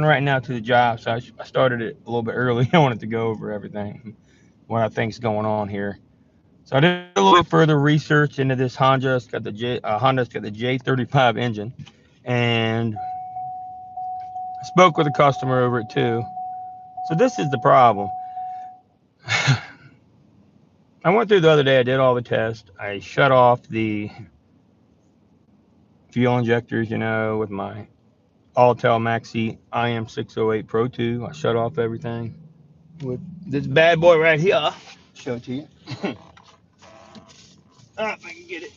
right now to the job, so I started it a little bit early. I wanted to go over everything, what I think's going on here. So I did a little bit further research into this Honda. It's got the Honda's got the J35 engine, and I spoke with a customer over it too. So this is the problem. I went through the other day. I did all the tests. I shut off the fuel injectors, with my Autel Maxi IM608 Pro 2. I shut off everything with this bad boy right here. Show it to you. If I can get it.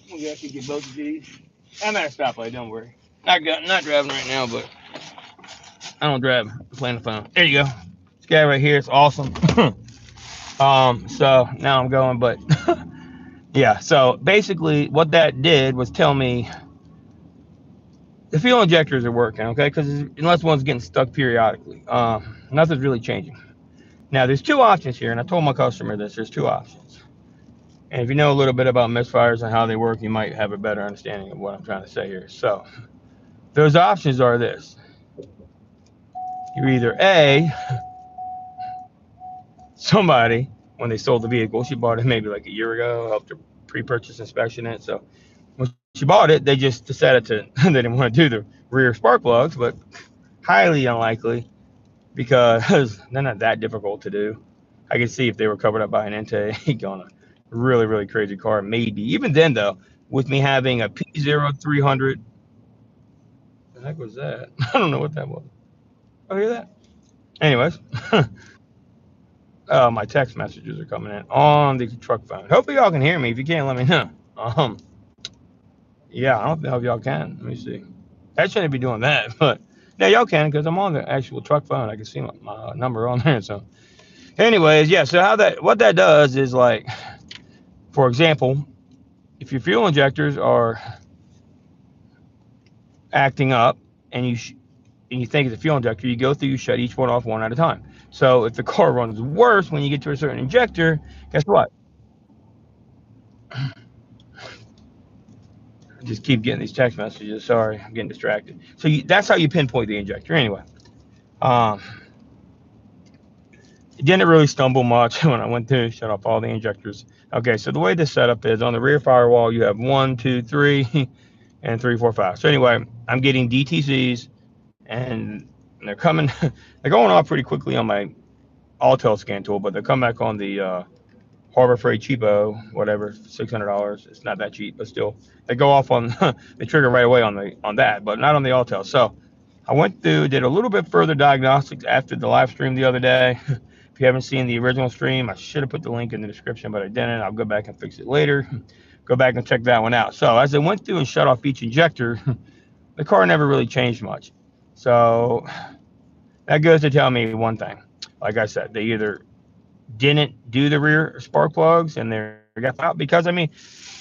Maybe I could get both of these. I'm at a stoplight, don't worry. Not driving right now, but I don't drive. I'm playing the phone. There you go. This guy right here is awesome. So now I'm going, but yeah. So basically, what that did was tell me the fuel injectors are working, okay? Because unless one's getting stuck periodically, nothing's really changing. Now, there's two options here, and I told my customer this. There's two options. And if you know a little bit about misfires and how they work, you might have a better understanding of what I'm trying to say here. So, those options are this. You're either A, somebody, when they sold the vehicle, she bought it maybe like a year ago, helped her pre-purchase inspection it. So, when she bought it, they just decided they didn't want to do the rear spark plugs, but highly unlikely because they're not that difficult to do. I could see if they were covered up by an intake on a really, really crazy car, maybe. Even then, though, with me having a P0300, the heck was that? I don't know what that was. Oh, hear that? Anyways, my text messages are coming in on the truck phone. Hopefully, y'all can hear me. If you can't, let me know. Yeah, I don't know if y'all can. Let me see. I shouldn't be doing that, but yeah, y'all can because I'm on the actual truck phone. I can see my number on there. So, anyways, yeah. So what that does is like, for example, if your fuel injectors are acting up and you think it's a fuel injector, you go through, you shut each one off one at a time. So if the car runs worse when you get to a certain injector, guess what? I just keep getting these text messages. Sorry, I'm getting distracted. So that's how you pinpoint the injector. Anyway, it didn't really stumble much when I went to shut off all the injectors. Okay, so the way this setup is, on the rear firewall, you have 1, 2, 3, and 3, 4, 5. So anyway, I'm getting DTCs, and they're coming, they're going off pretty quickly on my Autel scan tool, but they'll come back on the Harbor Freight cheapo, whatever, $600. It's not that cheap, but still, they go off on they trigger right away on that, but not on the Autel. So I went through, did a little bit further diagnostics after the live stream the other day. If you haven't seen the original stream, I should have put the link in the description, but I didn't. I'll go back and fix it later. Go back and check that one out. So as I went through and shut off each injector, the car never really changed much. So that goes to tell me one thing. Like I said, they either didn't do the rear spark plugs and they're got out, because I'm at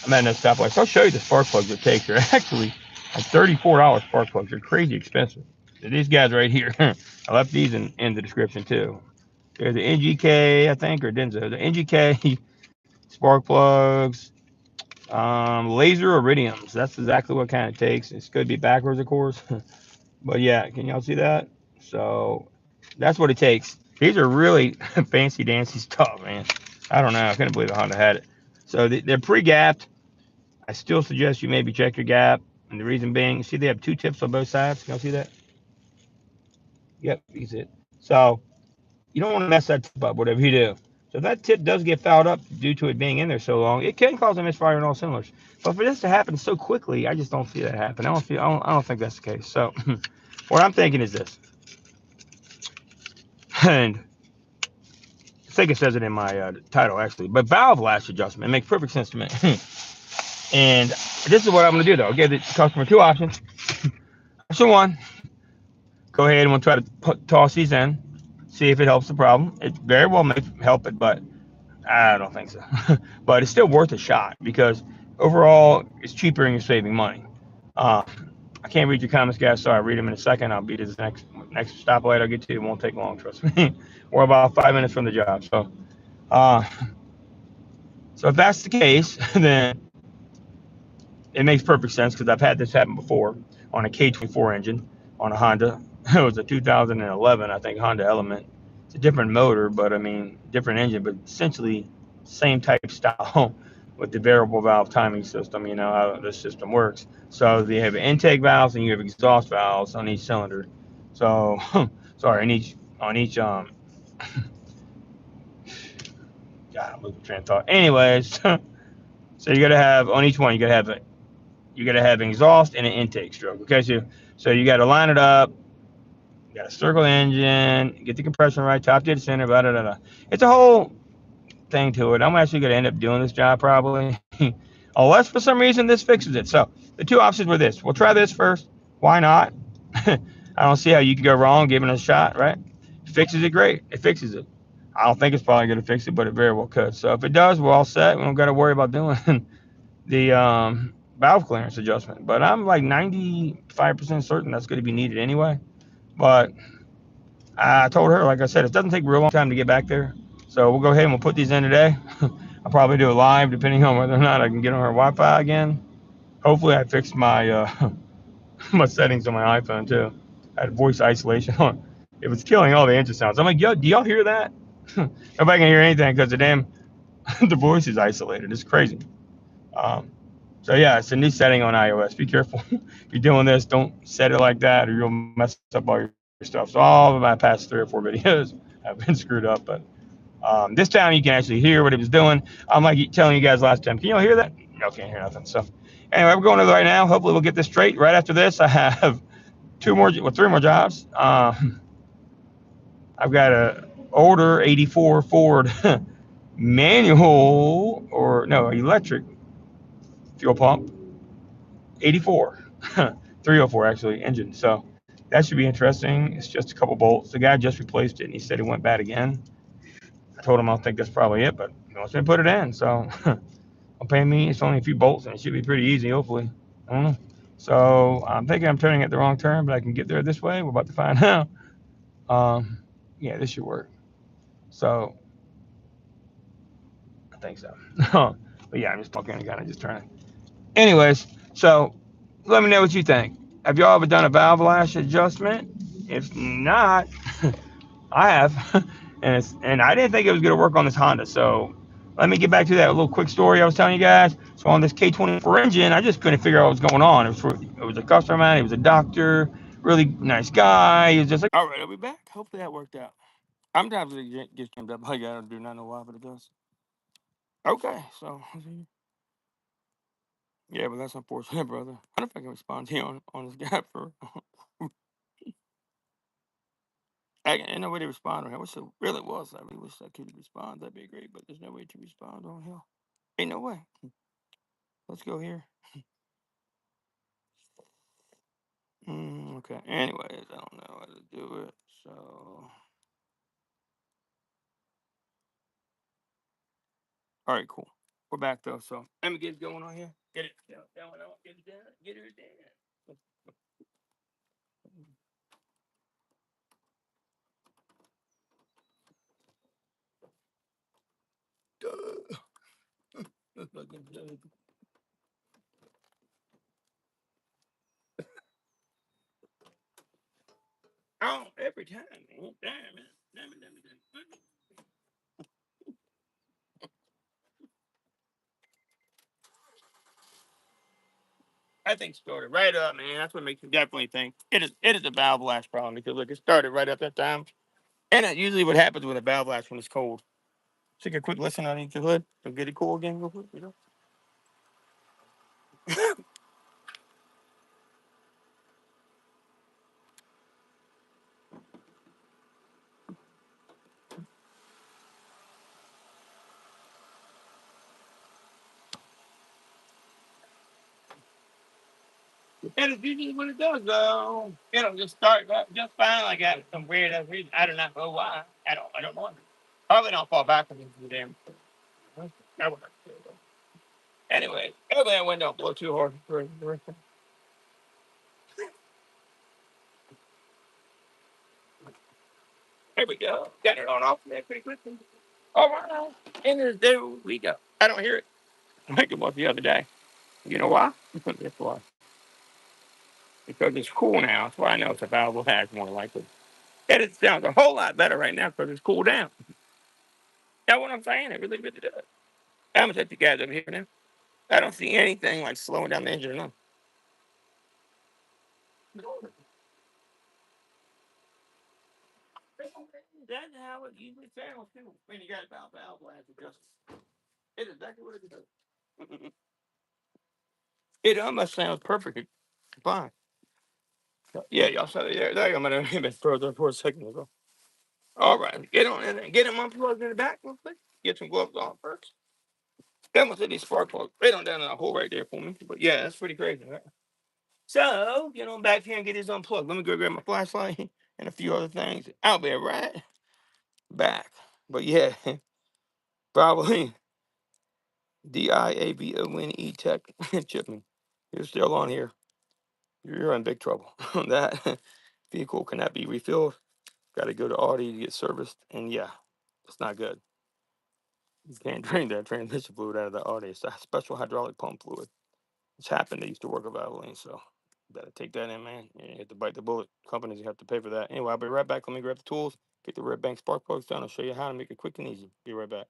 no stoplight. So I'll show you the spark plugs it takes. They're actually like $34 spark plugs. They're crazy expensive. So these guys right here, I left these in the description too. They're the NGK, I think, or Denso. The NGK spark plugs, laser iridiums. That's exactly what kind it takes. It's going to be backwards, of course. But yeah, can y'all see that? So that's what it takes. These are really fancy dancy stuff, man. I don't know. I couldn't believe the Honda had it. So they're pre-gapped. I still suggest you maybe check your gap. And the reason being, see they have two tips on both sides. Can y'all see that? Yep, you see it. So you don't want to mess that tip up, whatever you do. So if that tip does get fouled up due to it being in there so long, it can cause a misfire in all cylinders. But for this to happen so quickly, I just don't see that happen. I don't think that's the case. So what I'm thinking is this, and I think it says it in my title actually, but valve lash adjustment. It makes perfect sense to me. And this is what I'm going to do though. I'll give the customer two options. Option one, go ahead and we'll try to toss these in, see if it helps the problem. It very well may help it, but I don't think so. But it's still worth a shot because overall it's cheaper and you're saving money. I can't read your comments, guys. Sorry, I'll read them in a second. I'll be to the next stoplight I'll get to. It won't take long, trust me. We're about 5 minutes from the job. So if that's the case, then it makes perfect sense because I've had this happen before on a K24 engine on a Honda It was a 2011, I think, Honda Element. It's a different motor, but I mean, different engine, but essentially same type style with the variable valve timing system. You know how this system works. So you have intake valves and you have exhaust valves on each cylinder. So, sorry, on each God, I'm losing train of thought. Anyways, so you got to have on each one, you got to have an exhaust and an intake stroke. Okay, so you got to line it up. You got to circle the engine, get the compression right, top to the center, blah, blah, blah, blah. It's a whole thing to it. I'm actually going to end up doing this job probably, unless for some reason this fixes it. So the two options were this: we'll try this first. Why not? I don't see how you could go wrong giving it a shot, right? Fixes it, great. It fixes it. I don't think it's probably going to fix it, but it very well could. So if it does, we're all set. We don't got to worry about doing the valve clearance adjustment. But I'm like 95% certain that's going to be needed anyway. But I told her, like I said, it doesn't take a real long time to get back there. So we'll go ahead and we'll put these in today. I'll probably do it live, depending on whether or not I can get on her Wi-Fi again. Hopefully, I fixed my my settings on my iPhone too. I had voice isolation on. It was killing all the engine sounds. I'm like, yo, do y'all hear that? Nobody can hear anything because the damn the voice is isolated. It's crazy. Um, so yeah, it's a new setting on iOS. Be careful if you're doing this. Don't set it like that, or you'll mess up all your stuff. So all of my past 3 or 4 videos have been screwed up. But this time you can actually hear what it was doing. I'm like telling you guys last time. Can you all hear that? No, can't hear nothing. So anyway, we're going over right now. Hopefully we'll get this straight. Right after this, I have 3 more jobs. I've got a older '84 Ford manual or no electric fuel pump, '84, 304 actually engine. So that should be interesting. It's just a couple bolts. The guy just replaced it and he said it went bad again. I told him I don't think that's probably it, but he wants me to put it in. So don't pay me. It's only a few bolts and it should be pretty easy, hopefully. I don't know. So I'm thinking I'm turning it the wrong turn, but I can get there this way. We're about to find out. Yeah, this should work. So I think so. But yeah, I'm just talking and kind of just turning. Anyways, so let me know what you think. Have y'all ever done a valve lash adjustment? If not, I have, and I didn't think it was going to work on this Honda. So let me get back to that little quick story I was telling you guys. So on this K24 engine, I just couldn't figure out what was going on. It was a customer man. He was a doctor, really nice guy. He was just like, all right, I'll be back. Hopefully that worked out. Sometimes it gets jammed up. I do not know why, but it does. Okay, so yeah, but that's unfortunate, brother. I don't know if I can respond to you on this guy for. I ain't no way to respond on him. I wish it really was. I wish I could respond. That'd be great, but there's no way to respond on him. Ain't no way. Let's go here. Okay. Anyways, I don't know how to do it. So, all right, cool. We're back though. So let me get going on here. Get it down, get it down, get it down. Oh, every time, man. Damn it. Damn it. I think started right up, man. That's what makes me definitely think it is a valve lash problem because look, it started right up that time. And that's usually what happens with a valve lash when it's cold. Take a quick listen underneath the hood. Don't get it cool again real quick, you know? And it's usually what it does, though. It'll just start up just fine. Like that, some weird ass reason. I do not know why. I don't know. Probably don't fall backwards into the damn. That would hurt. Anyway, hopefully that wind don't blow too hard. There we go. Got it on off there pretty quickly. All right. And there we go. I don't hear it. I think it was the other day. You know why? Guess why? because it's cool now. That's why I know it's a valve hack more likely. And it sounds a whole lot better right now because it's cooled down. That's what I'm saying. It really, really does. I'm gonna take the guys over here now. I don't see anything like slowing down the engine or nothing. That's how it usually sounds too when you got valve blast adjustment. It's exactly what it does. It almost sounds perfect. Fine. Yeah, y'all saw it. There you go. I'm gonna hit it further for a second ago. All right, get on in there. Get them unplugged in the back real quick. Get some gloves on first. That must have these spark plugs right on down in the hole right there for me. But yeah, that's pretty crazy, right? So get on back here and get these unplugged. Let me go grab my flashlight and a few other things. I'll be right back. But yeah, probably Diagnostic Chipman. You're still on here. You're in big trouble. That vehicle cannot be refilled. Got to go to Audi to get serviced. And yeah, it's not good. You can't drain that transmission fluid out of the Audi. It's a special hydraulic pump fluid. It's happened. They used to work with Valvoline, so you gotta take that in, man. You have to bite the bullet. Companies, you have to pay for that. Anyway, I'll be right back. Let me grab the tools, get the red bank spark plugs down, and show you how to make it quick and easy. Be right back.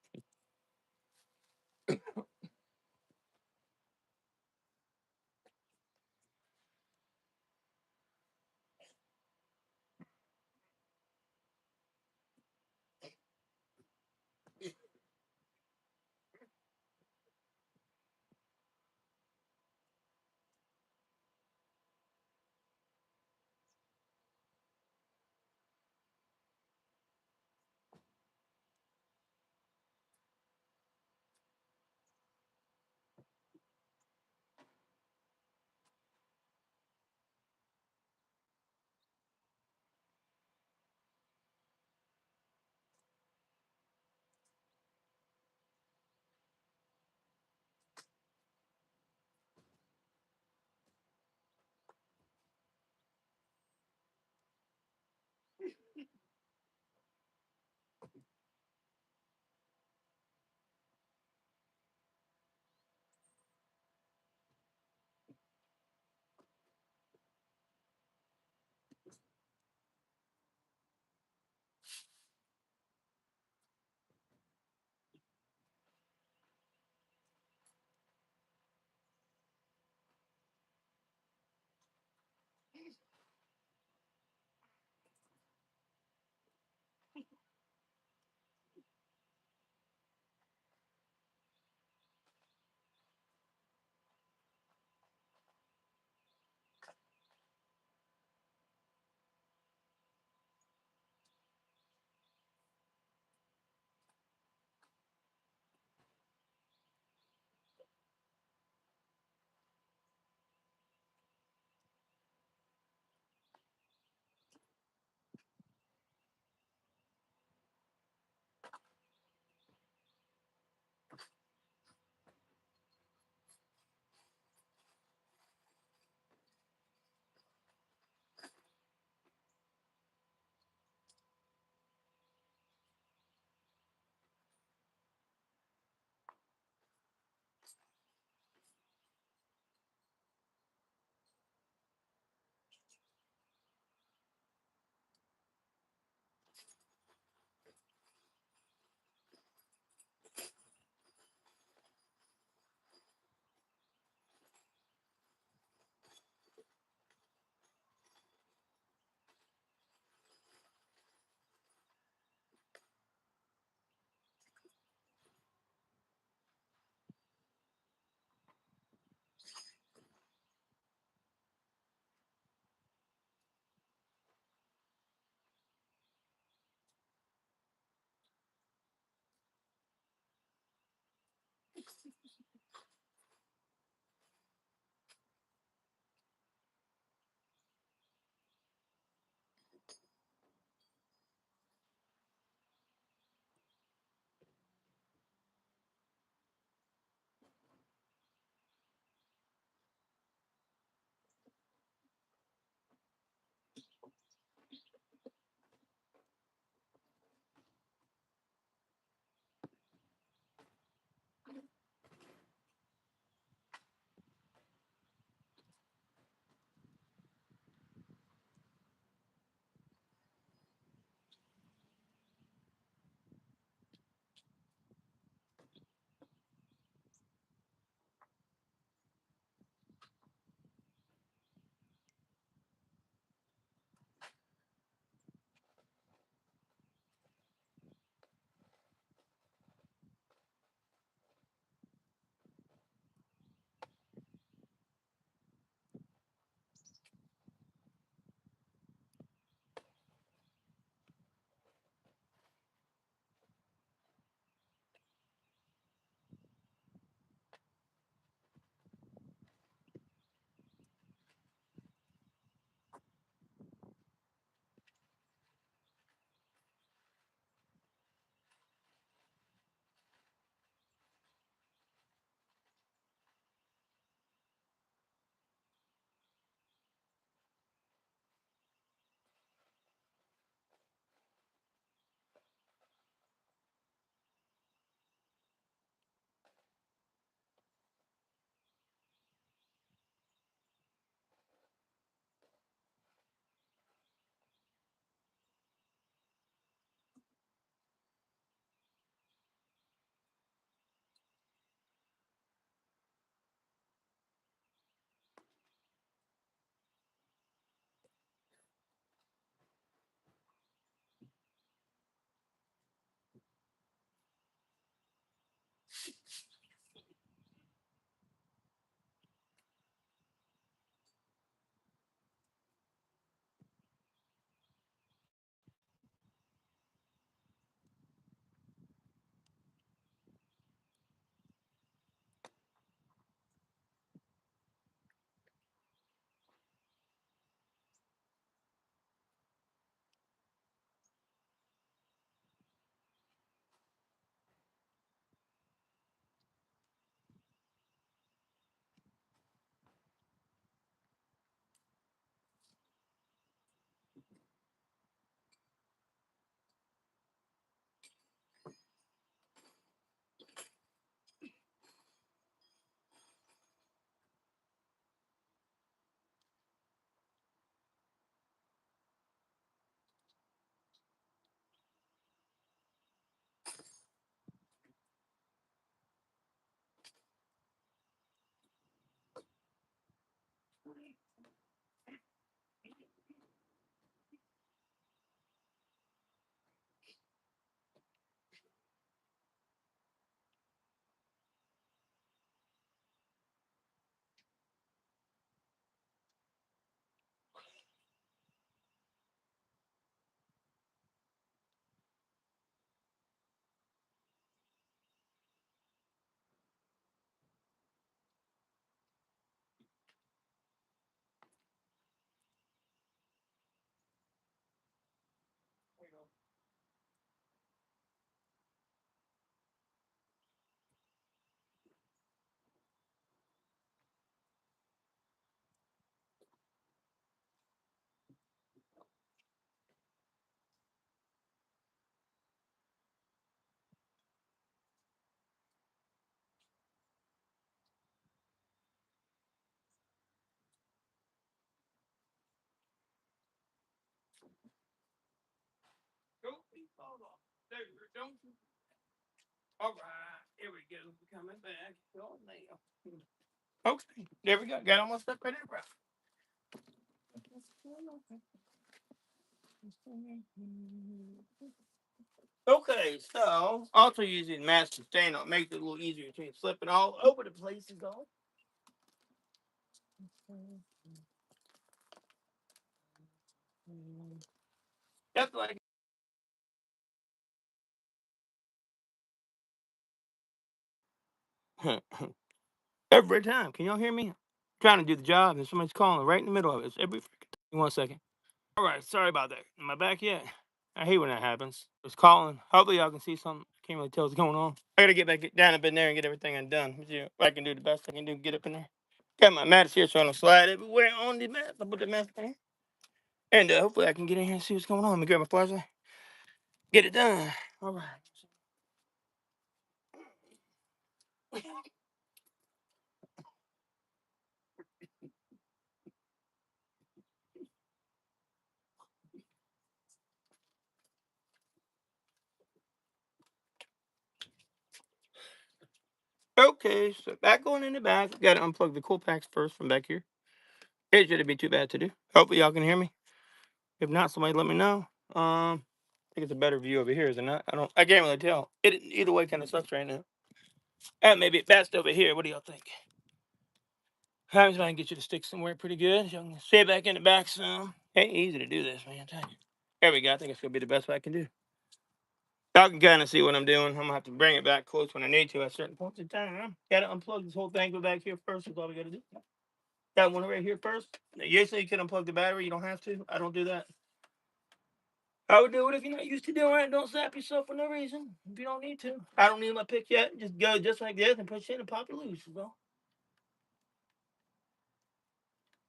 Hold on. There you go. All right. Here we go. Coming back. Oh, now. Okay. There we go. Got all my stuff ready to rock. Okay, so also using mask sustain on makes it a little easier to slip it all over the place and go. That's like every time. Can y'all hear me? I'm trying to do the job and somebody's calling right in the middle of it. It's every freaking 1 second. All right, sorry about that. Am I back yet? I hate when that happens. It's calling. Hopefully y'all can see something. I can't really tell what's going on. I gotta get back down up in there and get everything undone. I can do the best I can do. Get up in there. Got my mats here, so I'm gonna slide everywhere on the mat. I put the mats there. And hopefully I can get in here and see what's going on. Let me grab my flashlight. Get it done. All right. Okay, so back going in the back. Got to unplug the cool packs first from back here. It shouldn't be too bad to do. Hopefully y'all can hear me. If not, somebody let me know. I think it's a better view over here, is it not? I can't really tell. Either way kind of sucks right now. And maybe it best over here. What do y'all think? How I can get you to stick somewhere pretty good. Y'all can stay back in the back some. Ain't easy to do this, man. There we go. I think it's gonna be the best way I can do. Y'all can kind of see what I'm doing. I'm gonna have to bring it back close when I need to at certain points in time. Gotta unplug this whole thing, go back here first. That's all we gotta do. Got one right here first. Usually you can unplug the battery. You don't have to. I don't do that. I would do it if you're not used to doing it. Don't zap yourself for no reason. If you don't need to. I don't need my pick yet. Just go just like this and push it and pop it loose. So.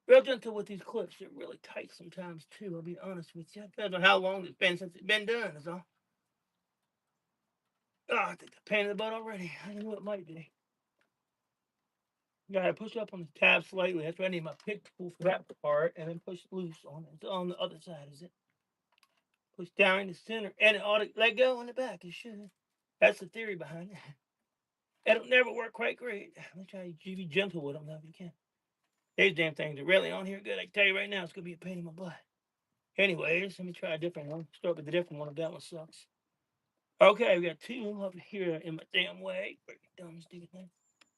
Real gentle with these clips. They're really tight sometimes too. I'll be honest with you. Depends on how long it's been since it's been done. So. Oh, I think the pain in the butt already. I knew it might be. Gotta push up on the tab slightly. That's why I need my pick tool for that part, and then push loose on it. It's on the other side, is it? Push down in the center, and it ought to let go on the back. It should. That's the theory behind it. It'll never work quite great. Let me try to be gentle with them though if you can. These damn things are really on here good. I can tell you right now, it's gonna be a pain in my butt. Anyways, let me try a different one. Start with the different one if that one sucks. Okay, we got two up here in my damn way. Dumb stupid thing.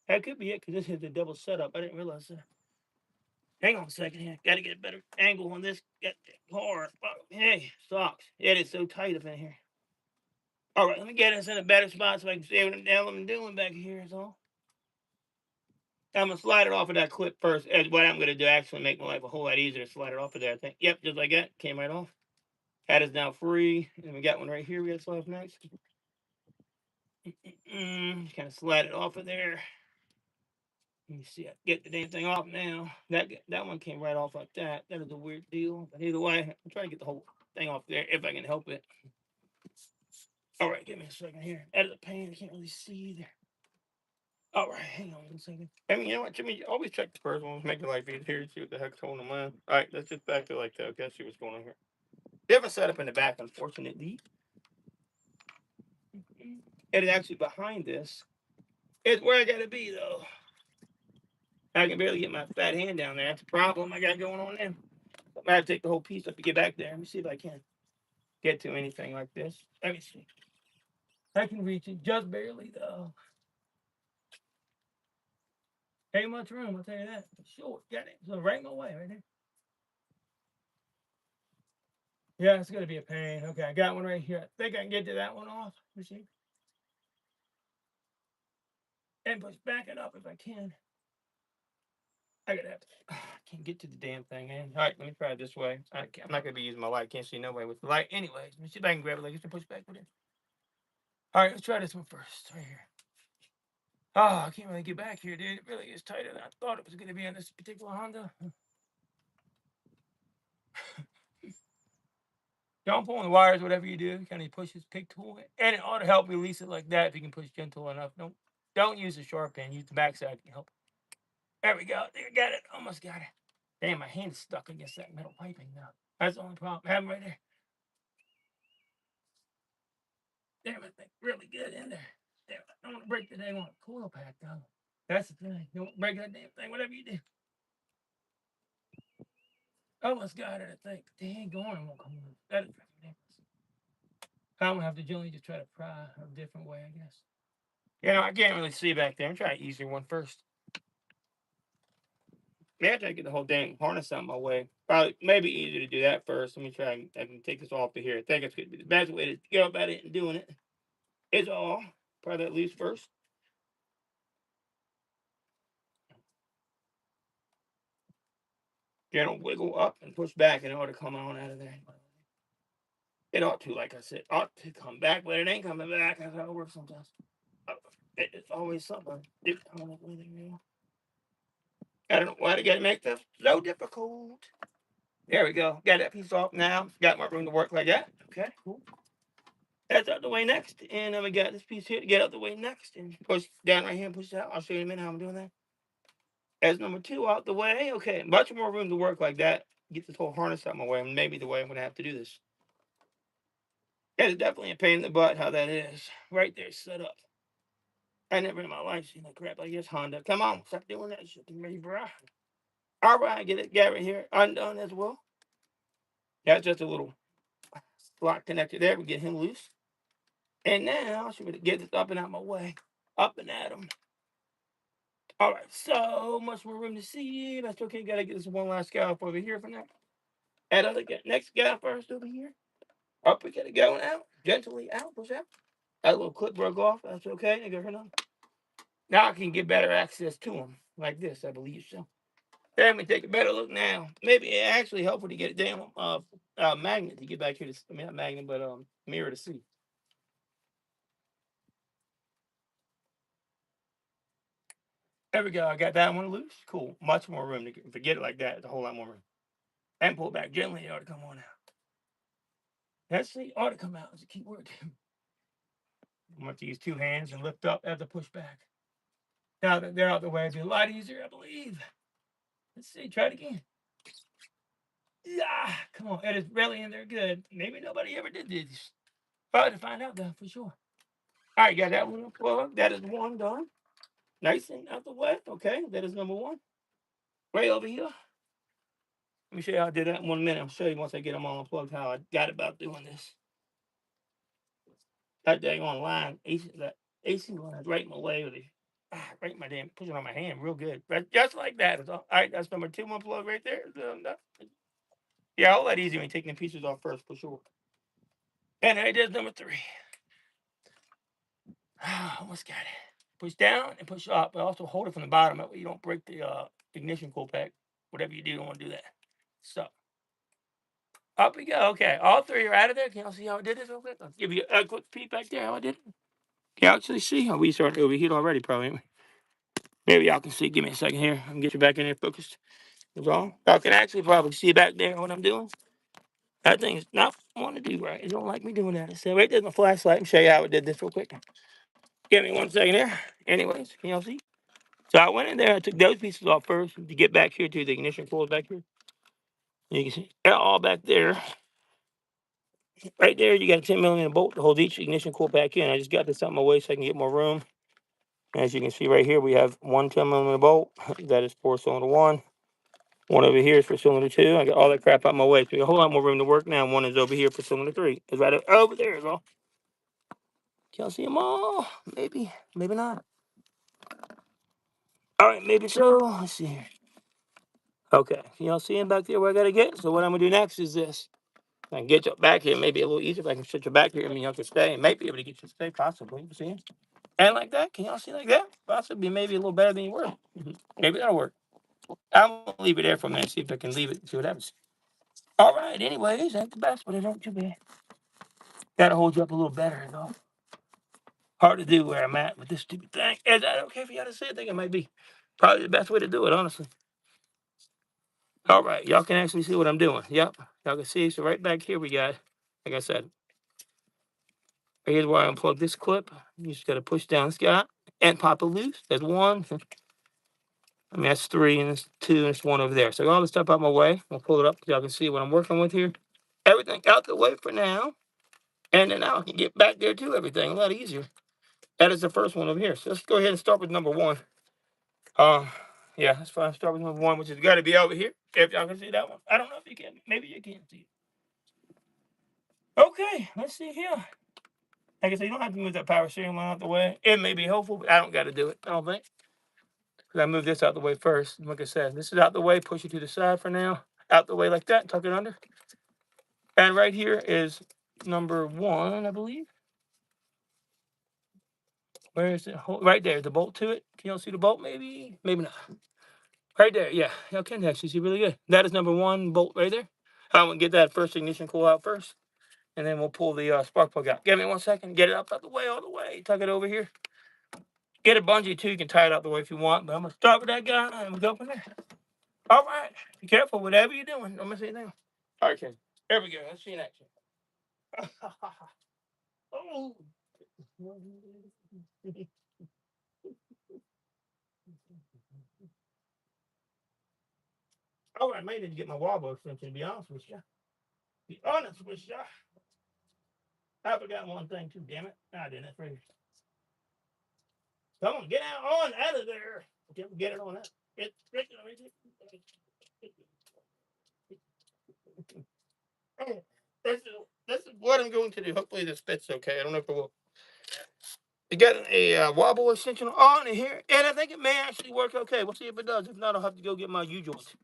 That could be it because this is the double setup. I didn't realize that. Hang on a second here. Got to get a better angle on this. Got hard. Hey, sucks. It is so tight up in here. All right, let me get us in a better spot so I can see what the hell I'm doing back here. Is all. I'm gonna slide it off of that clip first. As what I'm gonna do actually make my life a whole lot easier to slide it off of there. I think. Yep, just like that. Came right off. That is now free, and we got one right here. We got to slide off next. Kind of slide it off of there. Let me see. I get the damn thing off now. That one came right off like that. That is a weird deal. But either way, I'm trying to get the whole thing off there if I can help it. All right, give me a second here. Out of the pan, I can't really see either. All right, hang on 1 second. I mean, you know what, Jimmy? Always check the first one. Make it life easier. See what the heck's going on. All right, let's just back to like that. Okay, see what's going on here. Different setup in the back, unfortunately. It is actually behind this. It's where I gotta be though. I can barely get my fat hand down there. That's a problem I got going on there. I might have to take the whole piece up to get back there. Let me see if I can get to anything like this. Let me see. I can reach it just barely though. Ain't much room, I'll tell you that. Sure, got it. So right in my way, right there. Yeah, it's gonna be a pain. Okay, I got one right here. I think I can get to that one off. Let me see. And push back it up if I can. I gotta have to. I can't get to the damn thing, man. All right, let me try it this way. I'm not gonna be using my light. I can't see nobody with the light. Anyways, let me see if I can grab it like this and push back with it. All right, let's try this one first. Right here. Oh, I can't really get back here, dude. It really is tighter than I thought it was gonna be on this particular Honda. Don't pull on the wires, whatever you do. Kind of push this pick tool, and it ought to help release it like that if you can push gentle enough. Don't use the sharp end. Use the backside to help. There we go. There, got it. Almost got it. Damn, my hand's stuck against that metal piping now. That's the only problem. I have it right there. really good in there. Damn, I don't want to break the dang on coil pack, though. That's the thing. Don't break that damn thing, whatever you do. Almost got it, I think. Dang, going won't come on. That is ridiculous. I'm going to have to generally just try to pry a different way, I guess. You know, I can't really see back there. I'm trying an easier one first. Maybe I try to get the whole dang harness out of my way. Probably, maybe easier to do that first. Let me try. I can take this off to here. I think it's going to be the best way to go about it and doing it. Is all. Pry that loose first. Gentle wiggle up and push back, and it ought to come on out of there. It ought to, like I said, ought to come back, but it ain't coming back. That's how it works sometimes. It's always something. I don't know why they got to make this so difficult. There we go. Got that piece off now. Got my room to work like that. Okay, cool. That's out the way next. And then we got this piece here to get out the way next. And push down right here and push it out. I'll show you in a minute how I'm doing that. As number 2 out the way. Okay, much more room to work like that. Get this whole harness out of my way. And maybe the way I'm going to have to do this. That is definitely a pain in the butt how that is. Right there, set up. I never in my life seen that crap like this. Honda, come on, stop doing that shit to me, bro. All right, get it, Gary here undone as well. That's just a little slot connected there. We get him loose. And now, I should get this up and out of my way. Up and at him. All right, so much more room to see. That's okay. Got to get this one last scallop over here for now. Add other next scallop first over here. Up we get it going out. Gently out, push out. That little clip broke off. That's okay. I got her now. Now I can get better access to them. Like this, I believe so. Let me take a better look now. Maybe it actually helpful to get a damn magnet to get back here to, I mean, not magnet, but mirror to see. There we go. I got that one loose. Cool. Much more room to forget it like that. It's a whole lot more room. And pull it back gently. It ought to come on out. Let's see. Ought to come out. It's a key word. I'm going to use 2 hands and lift up as I push back. Now that they're out the way, it'll be a lot easier, I believe. Let's see. Try it again. Yeah, come on. It is really in there good. Maybe nobody ever did this. But to find out, though, for sure. All right, got that one unplugged. That is one done. Nice and out the way. Okay, that is number 1. Right over here. Let me show you how I did that in 1 minute. I'll show you once I get them all unplugged how I got about doing this. That dang on line, AC line is right in my way with it. Right in my damn, push it on my hand real good. Right, just like that. All right, that's number 2 unplugged right there. Yeah, I'll let easy when taking the pieces off first for sure. And it is number 3. Almost got it. Push down and push up, but also hold it from the bottom. That way you don't break the ignition coil pack. Whatever you do, you don't want to do that. So up we go. Okay, all 3 are out of there. Can y'all see how I did this real quick? I'll give you a quick peek back there how I did it. Can y'all actually see? Oh, we started to overheat already, probably. Maybe y'all can see. Give me a second here. I can get you back in there focused. That's all. Y'all can actually probably see back there what I'm doing. That thing is not wanting to do right. It don't like me doing that. So right there's my flashlight. Let me show you how I did this real quick. Give me 1 second there. Anyways, can y'all see? So I went in there. I took those pieces off first to get back here to the ignition coils back here. You can see they're all back there. Right there, you got a 10mm bolt to hold each ignition coil back in. I just got this out of my way so I can get more room. As you can see right here, we have 1 10mm bolt. That is for cylinder 1. One over here is for cylinder 2. I got all that crap out of my way. So we got a whole lot more room to work now. One is over here for cylinder 3. It's right over there is all. Can y'all see them all? Maybe. Maybe not. All right, maybe so. Let's see here. Okay. Can y'all see him back there where I got to get? So what I'm going to do next is this. I can get you back here. Maybe a little easier if I can sit you back here. I mean, y'all can stay. Might be able to get you to stay, possibly. You see? And like that. Can y'all see like that? Possibly maybe a little better than you were. Maybe that'll work. I'm going to leave it there for a minute. See if I can leave it. See what happens. All right. Anyways, ain't the best, but it ain't too bad. Got to hold you up a little better, though. Hard to do where I'm at with this stupid thing. Is that okay for y'all to see? I think it might be probably the best way to do it, honestly. All right. Y'all can actually see what I'm doing. Yep. Y'all can see. So right back here we got, like I said, here's where I unplug this clip. You just got to push down this guy and pop it loose. That's 1. I mean, that's 3, and it's 2, and it's 1 over there. So all this stuff out my way. I'll pull it up so y'all can see what I'm working with here. Everything out the way for now. And then now I can get back there to everything a lot easier. That is the first one over here. So let's go ahead and start with number one. Yeah, that's fine. Start with number one, which has got to be over here. If y'all can see that one. I don't know if you can. Maybe you can't see it. Okay, let's see here. Like I said, you don't have to move that power steering line out the way. It may be helpful, but I don't got to do it, I don't think. Because I moved this out the way first. Like I said, this is out the way. Push it to the side for now. Out the way like that. Tuck it under. And right here is number one, I believe. Where is it? Right there. The bolt to it. Can y'all see the bolt? Maybe. Maybe not. Right there. Yeah. Y'all can actually see really good. That is number one bolt right there. I'm going to get that first ignition coil out first. And then we'll pull the spark plug out. Give me 1 second. Get it up out the way all the way. Tuck it over here. Get a bungee too. You can tie it out the way if you want. But I'm going to start with that guy and we'll go from there. All right. Be careful. Whatever you're doing. I'm going to see it now. All right, Ken. There we go. Let's see in action. Oh. Oh, I may need to get my wall extension, to be honest with you. Be honest with you. I forgot one thing too, damn it. I didn't. That's right here. Come on, get out of there. Get it on up. It's freaking amazing. This is what I'm going to do. Hopefully this fits okay. I don't know if it will. You got a wobble extension on in here, and I think it may actually work okay. We'll see if it does. If not, I'll have to go get my U-joint.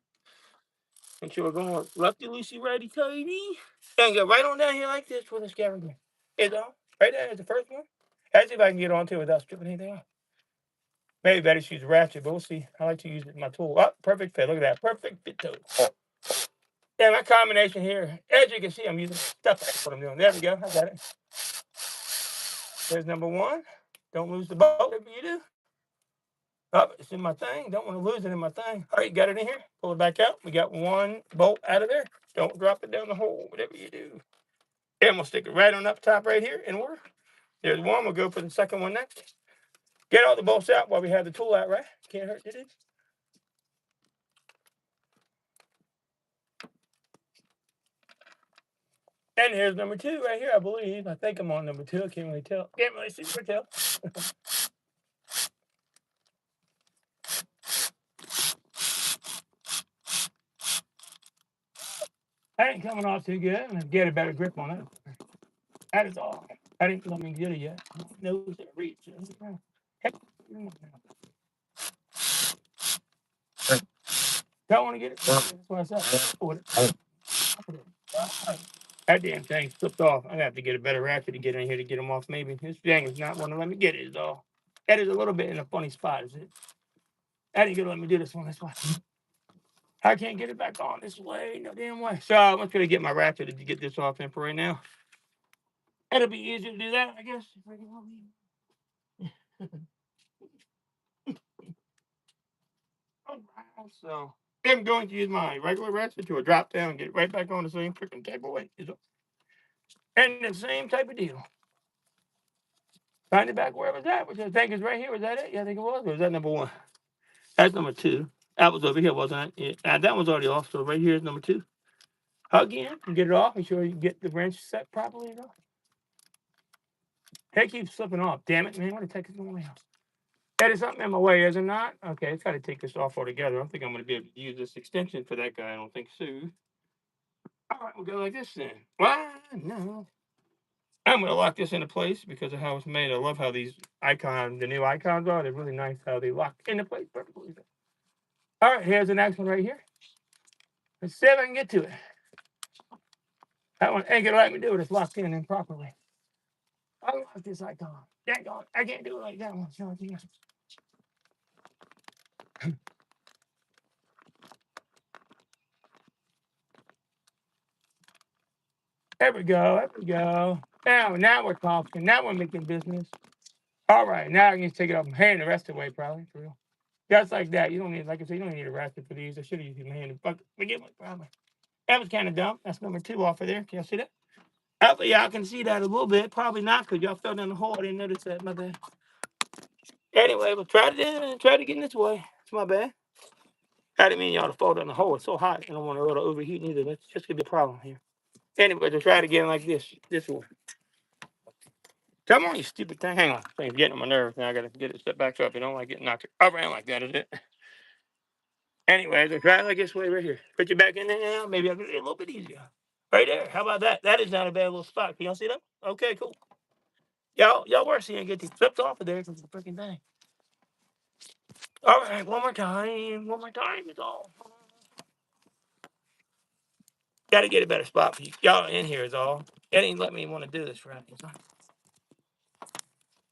Make sure we're going lefty, loosey, righty, tighty. And go right on down here like this for this scavenger. It's on. Right there is the first one. Let's see if I can get onto it without stripping anything off. Maybe better use a ratchet, but we'll see. I like to use it in my tool. Oh, perfect fit. Look at that. Perfect fit tool. Yeah, my combination here. As you can see, I'm using stuff. That's what I'm doing. There we go. I got it. There's number one. Don't lose the bolt. Whatever you do. Oh, it's in my thing. Don't want to lose it in my thing. All right, got it in here. Pull it back out. We got one bolt out of there. Don't drop it down the hole. Whatever you do. And we'll stick it right on up top right here in order. There's one. We'll go for the second one next. Get all the bolts out while we have the tool out, right? Can't hurt, did it? And here's number two right here, I believe. I think I'm on number two. I can't really tell. Can't really see or tell. I ain't coming off too good. I'm going to get a better grip on it. That is all. I didn't let me get it yet. Nose that reach. Don't want to get it. That's what I said. That damn thing slipped off. I have to get a better ratchet to get in here to get them off. Maybe this thing is not want to let me get it. Is all. That is a little bit in a funny spot, is it? That ain't gonna let me do this one. That's why. I can't get it back on this way. No damn way. So I'm just gonna get my ratchet to get this off in for right now. It'll be easier to do that, I guess. So I'm going to use my regular ratchet to a drop down and get it right back on the same freaking type of way. And the same type of deal. Find it back where it was at, which I think is right here. Was that it? Yeah, I think it was. Or was that number one? That's number two. That was over here, wasn't it? Yeah. That one's already off. So right here is number two. Hug in and get it off. Make sure you get the wrench set properly. You know? It keeps slipping off. Damn it, man. What the heck is going on? That is something in my way, is it not? Okay, it's got to take this off altogether. I don't think I'm going to be able to use this extension for that guy. I don't think so. All right, we'll go like this then. Why? No. I'm going to lock this into place because of how it's made. I love how these icons, the new icons are. They're really nice how they lock into place perfectly. All right, here's the next one right here. Let's see if I can get to it. That one ain't going to let me do it. It's locked in improperly. I love this icon. Dang on. I can't do it like that one. So, yeah. There we go. There we go. Now we're talking. Now we're making business. All right. Now I can just take it off my hand the rest of the way, probably. For real. Just like that. You don't need, like I said, you don't need a ratchet for these. I should have used my hand. Forget my problem. That was kind of dumb. That's number two off of there. Can y'all see that? Hopefully y'all can see that a little bit. Probably not because y'all fell down the hole. I didn't notice that. My bad. Anyway, we'll try to get in this way. It's my bad. I didn't mean y'all to fall down the hole. It's so hot. I don't want to overheat either. That's just going to be a problem here. Anyway, to try it again like this. This one. Come on, you stupid thing. Hang on. Thing's getting on my nerves. Now I gotta get it set back up. You don't like getting knocked around like that, is it? Anyway, the try it like this way right here. Put you back in there now. Maybe I'll get it a little bit easier. Right there. How about that? That is not a bad little spot. Can y'all see that? Okay, cool. Y'all were seeing get these flipped off of there because the freaking thing. All right, one more time. One more time is all. Got to get a better spot for you. Y'all in here is all. It ain't let me want to do this right.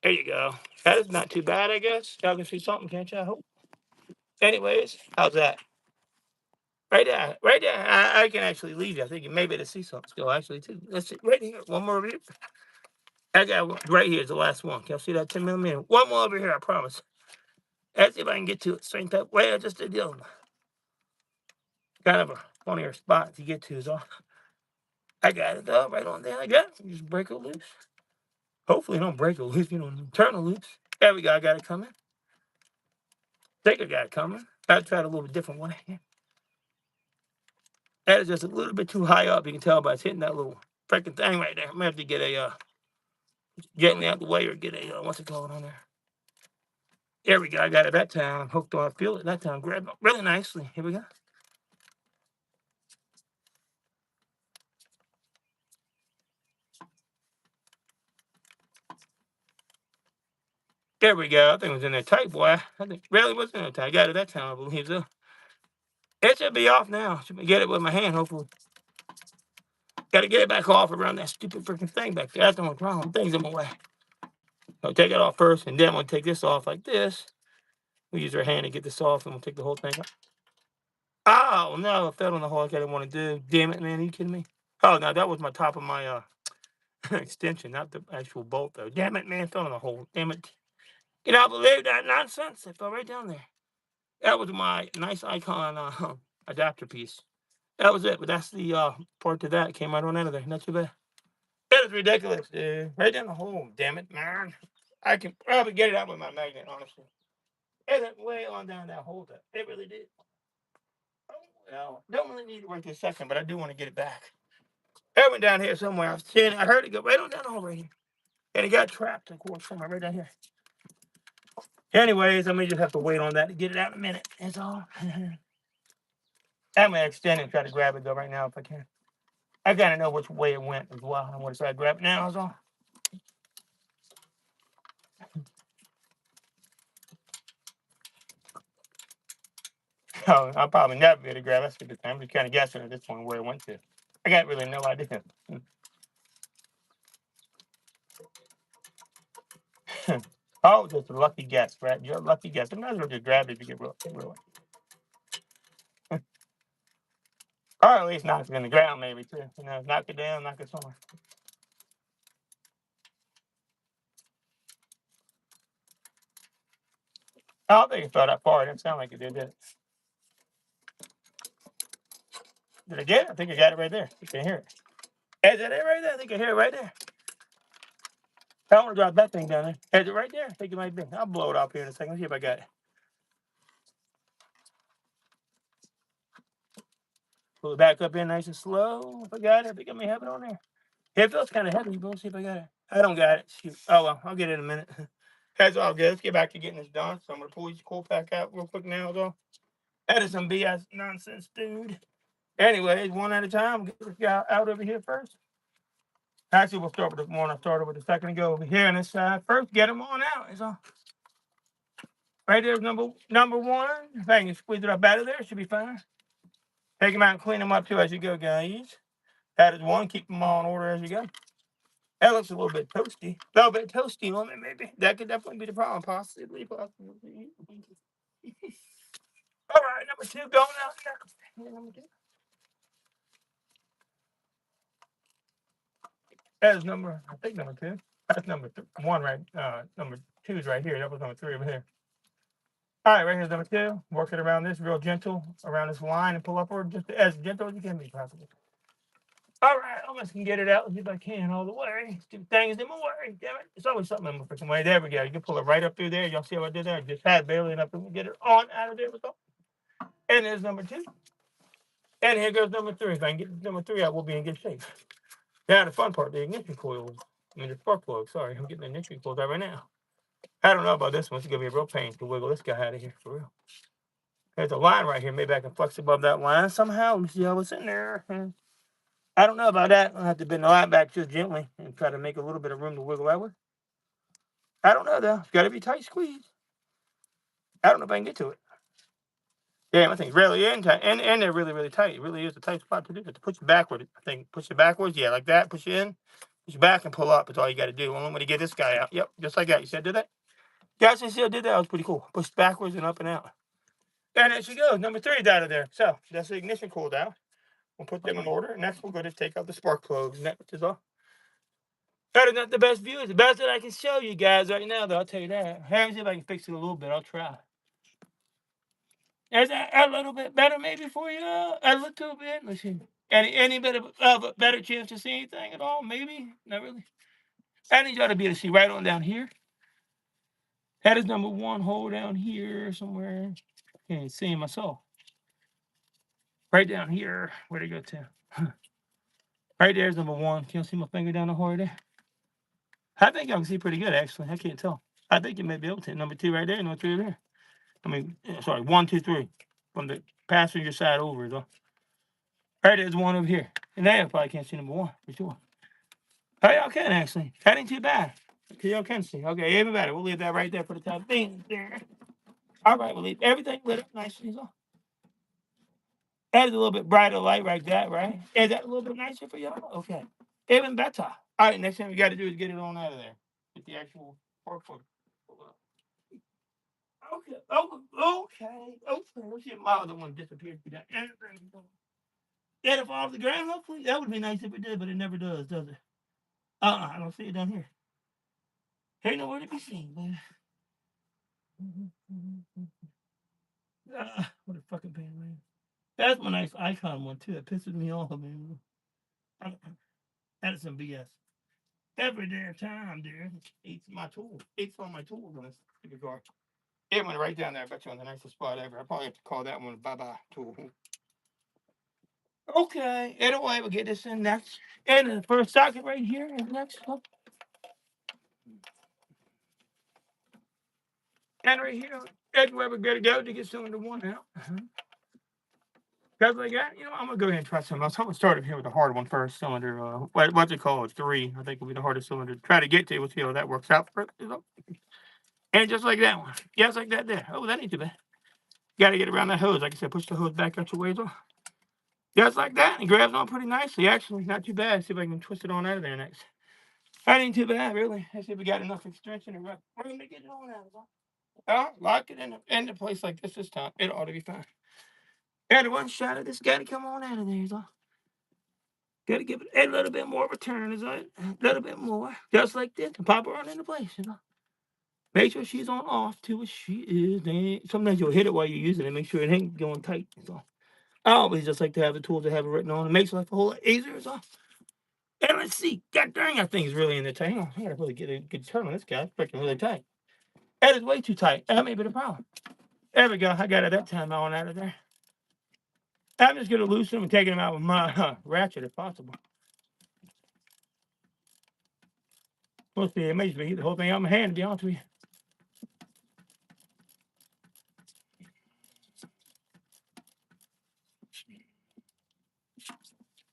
There you go. That is not too bad, I guess. Y'all can see something, can't you? I hope. Anyways, how's that? Right there. Right there. I can actually leave you. I think you may be able to see something still, actually, too. Let's see. Right here. One more over here. I got one. Right here is the last one. Can you see that 10 millimeter? One more over here, I promise. Let's see if I can get to it. Straight up. Well, just did the other one. Kind of a funnier spot to get to is all. I got it though, right on there. I got it. Just break it loose. Hopefully, don't break it loose. Turn it loose. There we go. I got it coming. Think I got it coming. I tried a little bit different one. That is just a little bit too high up. You can tell by it's hitting that little freaking thing right there. I'm gonna have to get a getting out the way or get a what's it called on there. There we go. I got it that time. Hooked on. I feel it that time. Grabbed it really nicely. Here we go. There we go. I think it was in there tight, boy. I think really was in there tight. I got it that time, I believe so. It should be off now. Should get it with my hand, hopefully. Got to get it back off around that stupid freaking thing back there. That's the only problem. Things in my way. I'll take it off first, and then we'll take this off like this. We'll use our hand to get this off, and we'll take the whole thing off. Oh, no. I fell on the hole like I didn't want to do. Damn it, man. Are you kidding me? Oh, no. That was my top of my extension, not the actual bolt, though. Damn it, man. Fell in the hole. Damn it. You know, believe that nonsense. It fell right down there. That was my nice icon adapter piece. That was it. But that's the part to that. Came right on out of there. Not too bad. That is ridiculous, dude. Right down the hole. Damn it, man. I can probably get it out with my magnet, honestly. It went way on down that hole. It really did. Oh, well, don't really need to work this second, but I do want to get it back. It went down here somewhere. I heard it go right on down the hole right here. And it got trapped, of course, somewhere right down here. Anyways, I may just have to wait on that to get it out in a minute. That's all. I'm going to extend it and try to grab it, though, right now if I can. I got to know which way it went as well. I want to try to grab it now, that's all. Oh, I'll probably never be able to grab it. That's I'm just kind of guessing at this point where it went to. I got really no idea. Oh, just a lucky guess, right? You're a lucky guess. I might as well just grab it if you get real. Or at least knock it in the ground, maybe, too. You know, knock it down, knock it somewhere. I don't think it fell that far. It didn't sound like it did it? Did I get it? I think I got it right there. You can hear it. Is it right there? I think I hear it right there. I don't want to drop that thing down there. Is it right there? I think it might be. I'll blow it off here in a second. Let's see if I got it. Pull it back up in nice and slow. If I got it, I think I may have it on there. It feels kind of heavy, but let's see if I got it. I don't got it. Shoot. Oh, well, I'll get it in a minute. That's all good. Let's get back to getting this done. So I'm going to pull these cool pack out real quick now, though. That is some BS nonsense, dude. Anyways, one at a time. Get this guy out over here first. Actually, we'll start with the one I started with a second ago over here on this side. First, get them on out. Is all. Right there's number one. If I can squeeze it up out of there, it should be fine. Take them out and clean them up too as you go, guys. That is one. Keep them all in order as you go. That looks a little bit toasty. A little bit toasty on it, maybe. That could definitely be the problem, possibly. All right, number two going out there. Number two. That is number, I think number two. That's number one, right? Number two is right here. That was number three over here. All right, right here's number two. Work it around this, real gentle, around this line and pull upward, just as gentle as you can be, possibly. All right, almost can get it out if I can all the way. Stupid thing is in my way. Damn it. It's always something in my freaking way. There we go. You can pull it right up through there. Y'all see how I did that? I just had barely enough to get it on out of there. And there's number two. And here goes number three. If I can get number three out, we'll be in good shape. Now the fun part, the ignition coils. I mean, the spark plug. Sorry, I'm getting the entry pulled out right now. I don't know about this one. It's going to be a real pain to wiggle this guy out of here, for real. There's a line right here. Maybe I can flex above that line somehow. Let me see how it's in there. I don't know about that. I'll have to bend the line back just gently and try to make a little bit of room to wiggle out with. I don't know, though. It's got to be tight squeeze. I don't know if I can get to it. Yeah, my thing's really in tight. And they're really, really tight. It really is a tight spot to do it. To push it backward, I think. Push it backwards. Yeah, like that. Push it in. Push it back and pull up. That's all you got to do. I'm going to get this guy out. Yep, just like that. You said did that? Yeah, I said did that. That was pretty cool. Push backwards and up and out. And there she goes. Number 3 is out of there. So that's the ignition cooled out. We'll put them in order. Next, we'll go to take out the spark plugs. And that is all. That is not the best view. It's the best that I can show you guys right now, though. I'll tell you that. Let me see if I can fix it a little bit. I'll try. Is that a little bit better maybe for you? A little bit. Let's see. Any bit of a better chance to see anything at all? Maybe. Not really. I need y'all to be able to see right on down here. That is number 1 hole down here somewhere. Can't see myself. Right down here. Where'd it go to? Right there's number 1. Can you see my finger down the hole there? I think I can see pretty good, actually. I can't tell. I think you may be able to. Number 2 right there, number 3 there. I mean, sorry, 1, 2, 3. From the passenger side over, though. Right there's 1 over here. And there, you probably can't see number 1, for sure. Oh, y'all can, actually. That ain't too bad. Okay, y'all can see. Okay, even better. We'll leave that right there for the time being. There. All right, we'll leave everything lit up nicely. So. Add a little bit brighter light like that, right? Is that a little bit nicer for y'all? Okay. Even better. All right, next thing we got to do is get it on out of there. Get the actual fork footer. Okay. Oh, okay. Let's see if my other one disappeared. Did it fall off the ground, hopefully? That would be nice if it did, but it never does it? I don't see it down here. Ain't nowhere to be seen, baby. What a fucking pain, man. That's my nice icon one, too. That pisses me off, man. That is some BS. Every damn time, dude. Eats my tools. Eats all my tools on this stupid car. It went right down there. I bet you on the nicest spot ever. I probably have to call that one a bye-bye tool. Okay. Anyway, we'll get this in next. And the first socket right here is next. And right here, that's where we're going to go to get cylinder 1 out. Guys like that, I'm going to go ahead and try something else. I'm going to start up here with the hard one first. Cylinder, what's it called? 3. I think will be the hardest cylinder to try to get to. We'll see how that works out first. And just like that one. Just like that there. Oh, that ain't too bad. Got to get around that hose. Like I said, push the hose back out your ways off. Just like that. It grabs on pretty nicely, actually. Not too bad. See if I can twist it on out of there next. That ain't too bad, really. Let's see if we got enough extension and room to get it on out of there. Lock it in a place like this time. It ought to be fine. And one shot of this got to come on out of there, so. Got to give it a little bit more of a turn, is it? A little bit more. Just like this. And pop her on into place, Make sure she's on off too, as she is. Then sometimes you'll hit it while you're using it. Make sure it ain't going tight. So I always just like to have the tools that have it written on. It makes life a whole lot easier. So. And let's see. God dang, that thing's really in the tight. I gotta really get a good turn on this guy. It's freaking really tight. That is way too tight. That may be the problem. There we go. I got it that time on out of there. I'm just gonna loosen them and take them out with my ratchet if possible. We'll see. It may just be the whole thing out of my hand, to be honest with you.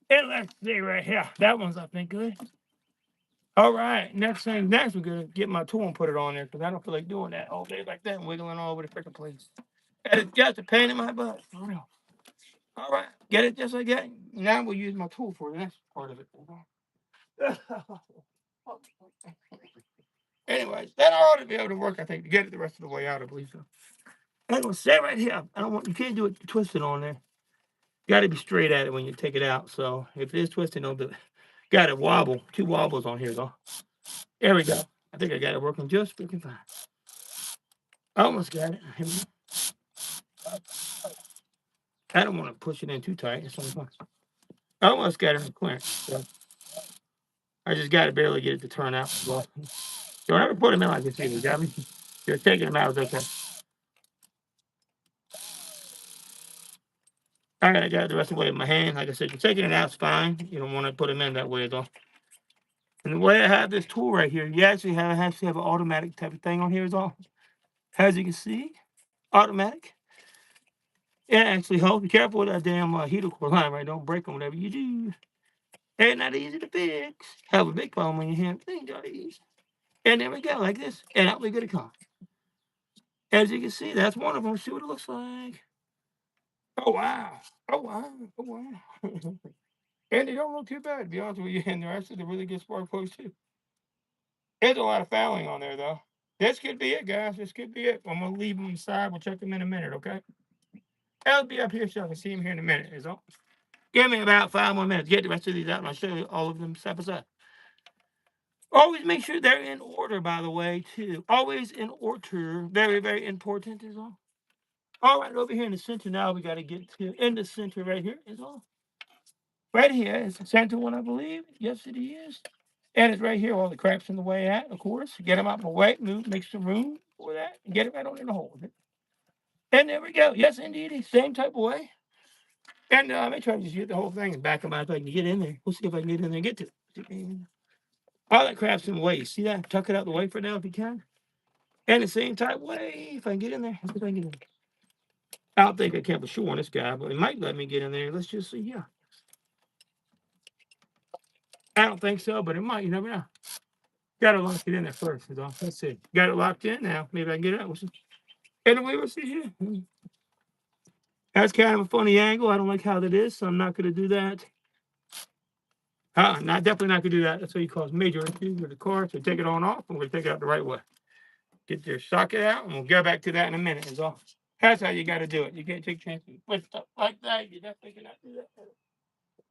And let's see right here. That one's, I think, good. All right. Next, we're going to get my tool and put it on there because I don't feel like doing that all day like that and wiggling all over the freaking place. And it's just a pain in my butt, for real. All right. Get it just like that. Now we'll use my tool for the next part of it. Anyways, that ought to be able to work, I think, to get it the rest of the way out, I believe so. I'm going to say right here, you can't do it twisted on there. Got to be straight at it when you take it out. So if it is twisted, got it wobble. 2 wobbles on here, though. There we go. I think I got it working just freaking fine. Almost got it. Here we go. I don't want to push it in too tight. It's only fun. I almost got it in clearance. So I just got to barely get it to turn out. So don't ever put them in like this either, got me? You're taking them out, okay. All right, I got it the rest of the way in my hand. Like I said, you're taking it out, it's fine. You don't want to put them in that way, though. And the way I have this tool right here, you actually have an automatic type of thing on here is all. As you can see, automatic. It actually helps. Be careful with that damn heater core line, right? Don't break them, whatever you do. Ain't not easy to fix. Have a big problem when you hand things are easy. And there we go, like this. And out we go to come. As you can see, that's one of them. See what it looks like. Oh, wow. Oh, wow. Oh, wow. And they don't look too bad, to be honest with you. And they're actually really good spark plugs, too. There's a lot of fouling on there, though. This could be it, guys. This could be it. I'm going to leave them aside. We'll check them in a minute, okay? I'll be up here so I can see them here in a minute, is all. Give me about 5 more minutes. Get the rest of these out, and I'll show you all of them side by side. Always make sure they're in order, by the way, too. Always in order. Very, very important, is all. All right, over here in the center now, we got to get to in the center right here is all. Right here is the center one, I believe. Yes, it is. And it's right here. All the crap's in the way at, of course. Get them out of the way. Move, make some room for that. And get it right on in the hole. And there we go. Yes, indeed. Same type of way. And I may try to just get the whole thing and back them out if I can get in there. We'll see if I can get in there and get to it. All that crap's in the way. You see that? Tuck it out the way for now if you can. And the same type way, if I can get in there. Let's see if I can get in there. I don't think I can for sure on this guy, but it might let me get in there. Let's just see here. I don't think so, but it might. You never know. Got to lock it in there first. Let's see. Got it locked in now. Maybe I can get it out. And we will see here. That's kind of a funny angle. I don't like how that is, so I'm not going to do that. Definitely not going to do that. That's what you cause major issues with the car. So take it on off, and we'll take it out the right way. Get your socket out, and we'll go back to that in a minute. Is all. That's how you got to do it. You can't take chances with stuff like that. You definitely cannot do that.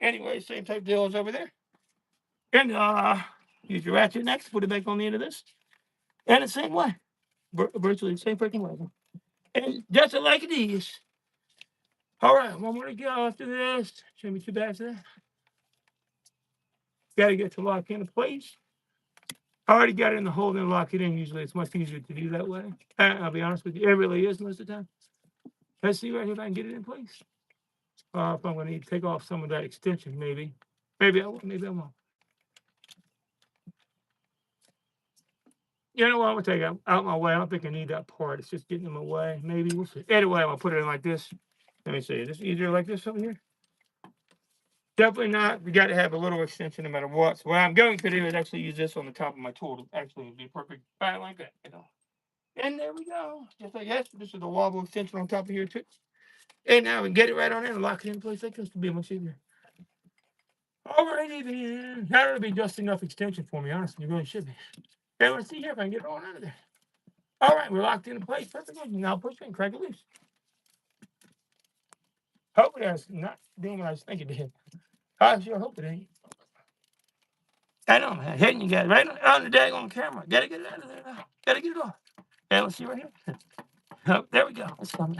Anyway, same type deal as over there. And use your ratchet next. Put it back on the end of this. And the same way. Virtually the same freaking way. And just like it is. All right, one more to go after this. Show me 2 bags of that. Got to get to lock into place. I already got it in the hole and lock it in. Usually it's much easier to do that way. I'll be honest with you. It really is most of the time. Let's see right here if I can get it in place. If I'm going to need to take off some of that extension, maybe. Maybe I will, maybe I won't. You know what? I'm going to take it out my way. I don't think I need that part. It's just getting in my way. Maybe we'll see. Anyway, I'm going to put it in like this. Let me see. Is this easier like this over here? Definitely not. We got to have a little extension no matter what. So what I'm going to do is actually use this on the top of my tool to actually be perfect fine like that. You know. And there we go. Just like that. This is the wobble extension on top of here too. And now we can get it right on in and lock it in place like this to be much easier. Alrighty then. That would be just enough extension for me, honestly. It really should be. Okay, let's see here if I can get it on out of there. All right, we're locked into place perfectly. Now push it and crack it loose. Hopefully that's not doing what I was thinking it did. I sure hope it ain't. I know, man. Hitting you guys right on the daggone camera. Gotta get it out of there now. Gotta get it off. Okay, let's see right here. Oh, there we go. Let's come.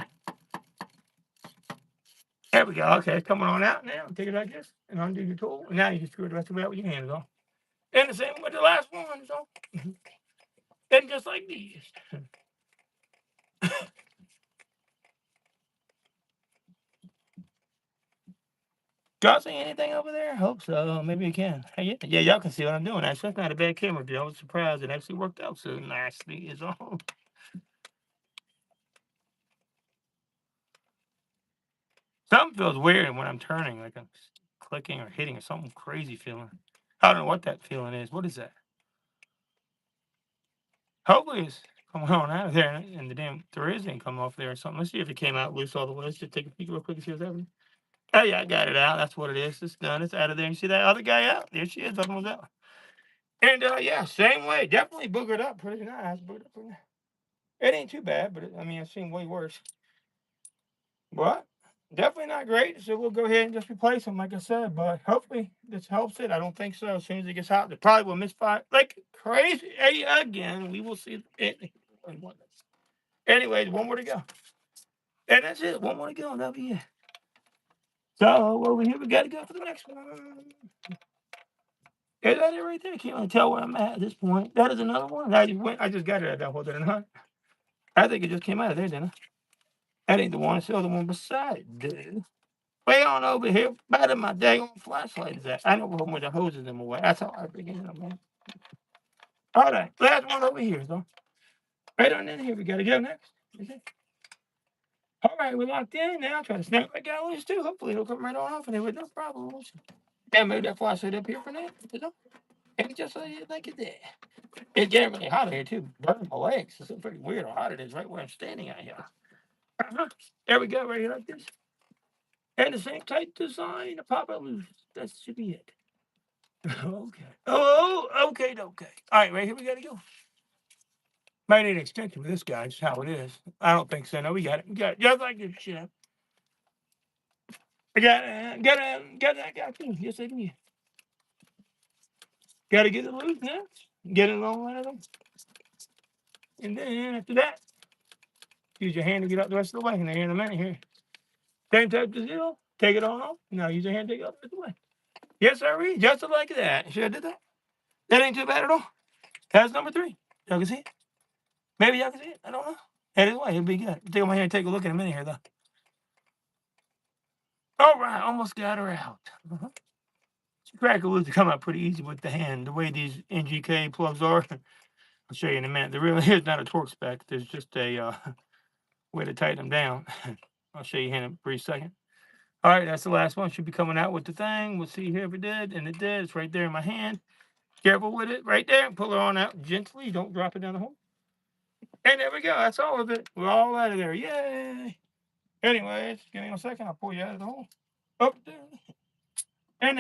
There we go. Okay, it's coming on out now. Take it like this and undo your tool. And now you can screw the rest of it out with your hands on. And the same with the last one. So. And just like these. Y'all see anything over there? Hope so. Maybe you can. Hey, yeah, y'all can see what I'm doing. Actually, that's not a bad camera view. I was surprised it actually worked out so nicely. Is all. Something feels weird when I'm turning, like I'm clicking or hitting or something crazy feeling. I don't know what that feeling is. What is that? Hopefully it's coming on out of there and the damn threads ain't come off there or something. Let's see if it came out loose all the way. Let's just take a peek real quick and see what's happening. Oh yeah, I got it out. That's what it is. It's done. It's out of there. You see that other guy out? There she is. That one's out. And yeah, same way. Definitely boogered up pretty nice. Boogered up pretty nice. It ain't too bad, but I mean, I've seen way worse. But definitely not great. So we'll go ahead and just replace them, like I said. But hopefully this helps it. I don't think so. As soon as it gets hot, it probably will misfire like crazy again. We will see it. Anyways, one more to go. And that's it. One more to go. That'll be it. So over here, we got to go for the next one. Is that it right there? I can't really tell where I'm at this point. That is another one. I just got it at that hole, did I not? I think it just came out of there, didn't I? That ain't the one. It's the other one beside it, dude. way on over here, better my daggone flashlight is at. I know where the hoses in my way. That's how I begin, man. All right, last one over here, so. Right on in here, we gotta go next. All right, we're locked in now. Try to snap back out loose too. Hopefully it'll come right on off and it with no problem. And move that flashlight up here for now. And just like it did. It's getting really hot here too. Burning my legs. It's pretty weird how hot it is right where I'm standing out here. There we go, right here like this. And the same type design, the pop-up loose. That should be it. Okay. Oh, okay. All right, right here we gotta go. Might need an extension with this guy. Just how it is. I don't think so. No, we got it. Just like this shit. I got that guy too. Yes, I do. Got to get it loose now. Get it on one of them. And then after that, use your hand to get out the rest of the way. And then in a minute here. Same type of deal. Take it on off. Now use your hand to take it out the rest of the way. Yes, sir. Just like that. Should I did that? That ain't too bad at all. That's number 3. Y'all can see it? Maybe y'all can see it. I don't know. Either way, it'll be good. Take my hand and take a look in a minute here, though. All right. Almost got her out. Cracker loose to come out pretty easy with the hand. The way these NGK plugs are. I'll show you in a minute. There really is not a torque spec. There's just a way to tighten them down. I'll show you in a brief second. All right, that's the last one. Should be coming out with the thing. We'll see here if it did. And it did. It's right there in my hand. Careful with it right there. Pull it on out gently. Don't drop it down the hole. And there we go. That's all of it. We're all out of there. Yay. Anyways, give me a second. I'll pull you out of the hole. Up there. And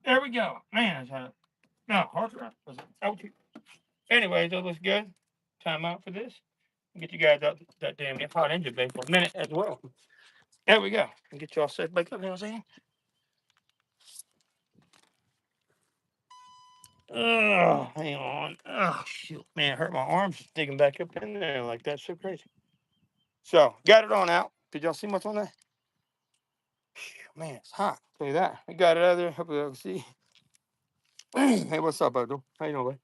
there we go. Man, it's hot. No, hard right. Ouchie. Anyways, that looks good. Time out for this. Get you guys out that damn hot engine bay for a minute as well. There we go. And get you all set back up. You know what I'm saying? Oh, hang on. Oh, shoot. Man, it hurt my arms digging back up in there like that. So crazy. So, got it on out. Did y'all see much on that? Man, it's hot. I'll tell you that. I got it out of there. Hope you can see. Hey, what's up, bud? How you doing, buddy?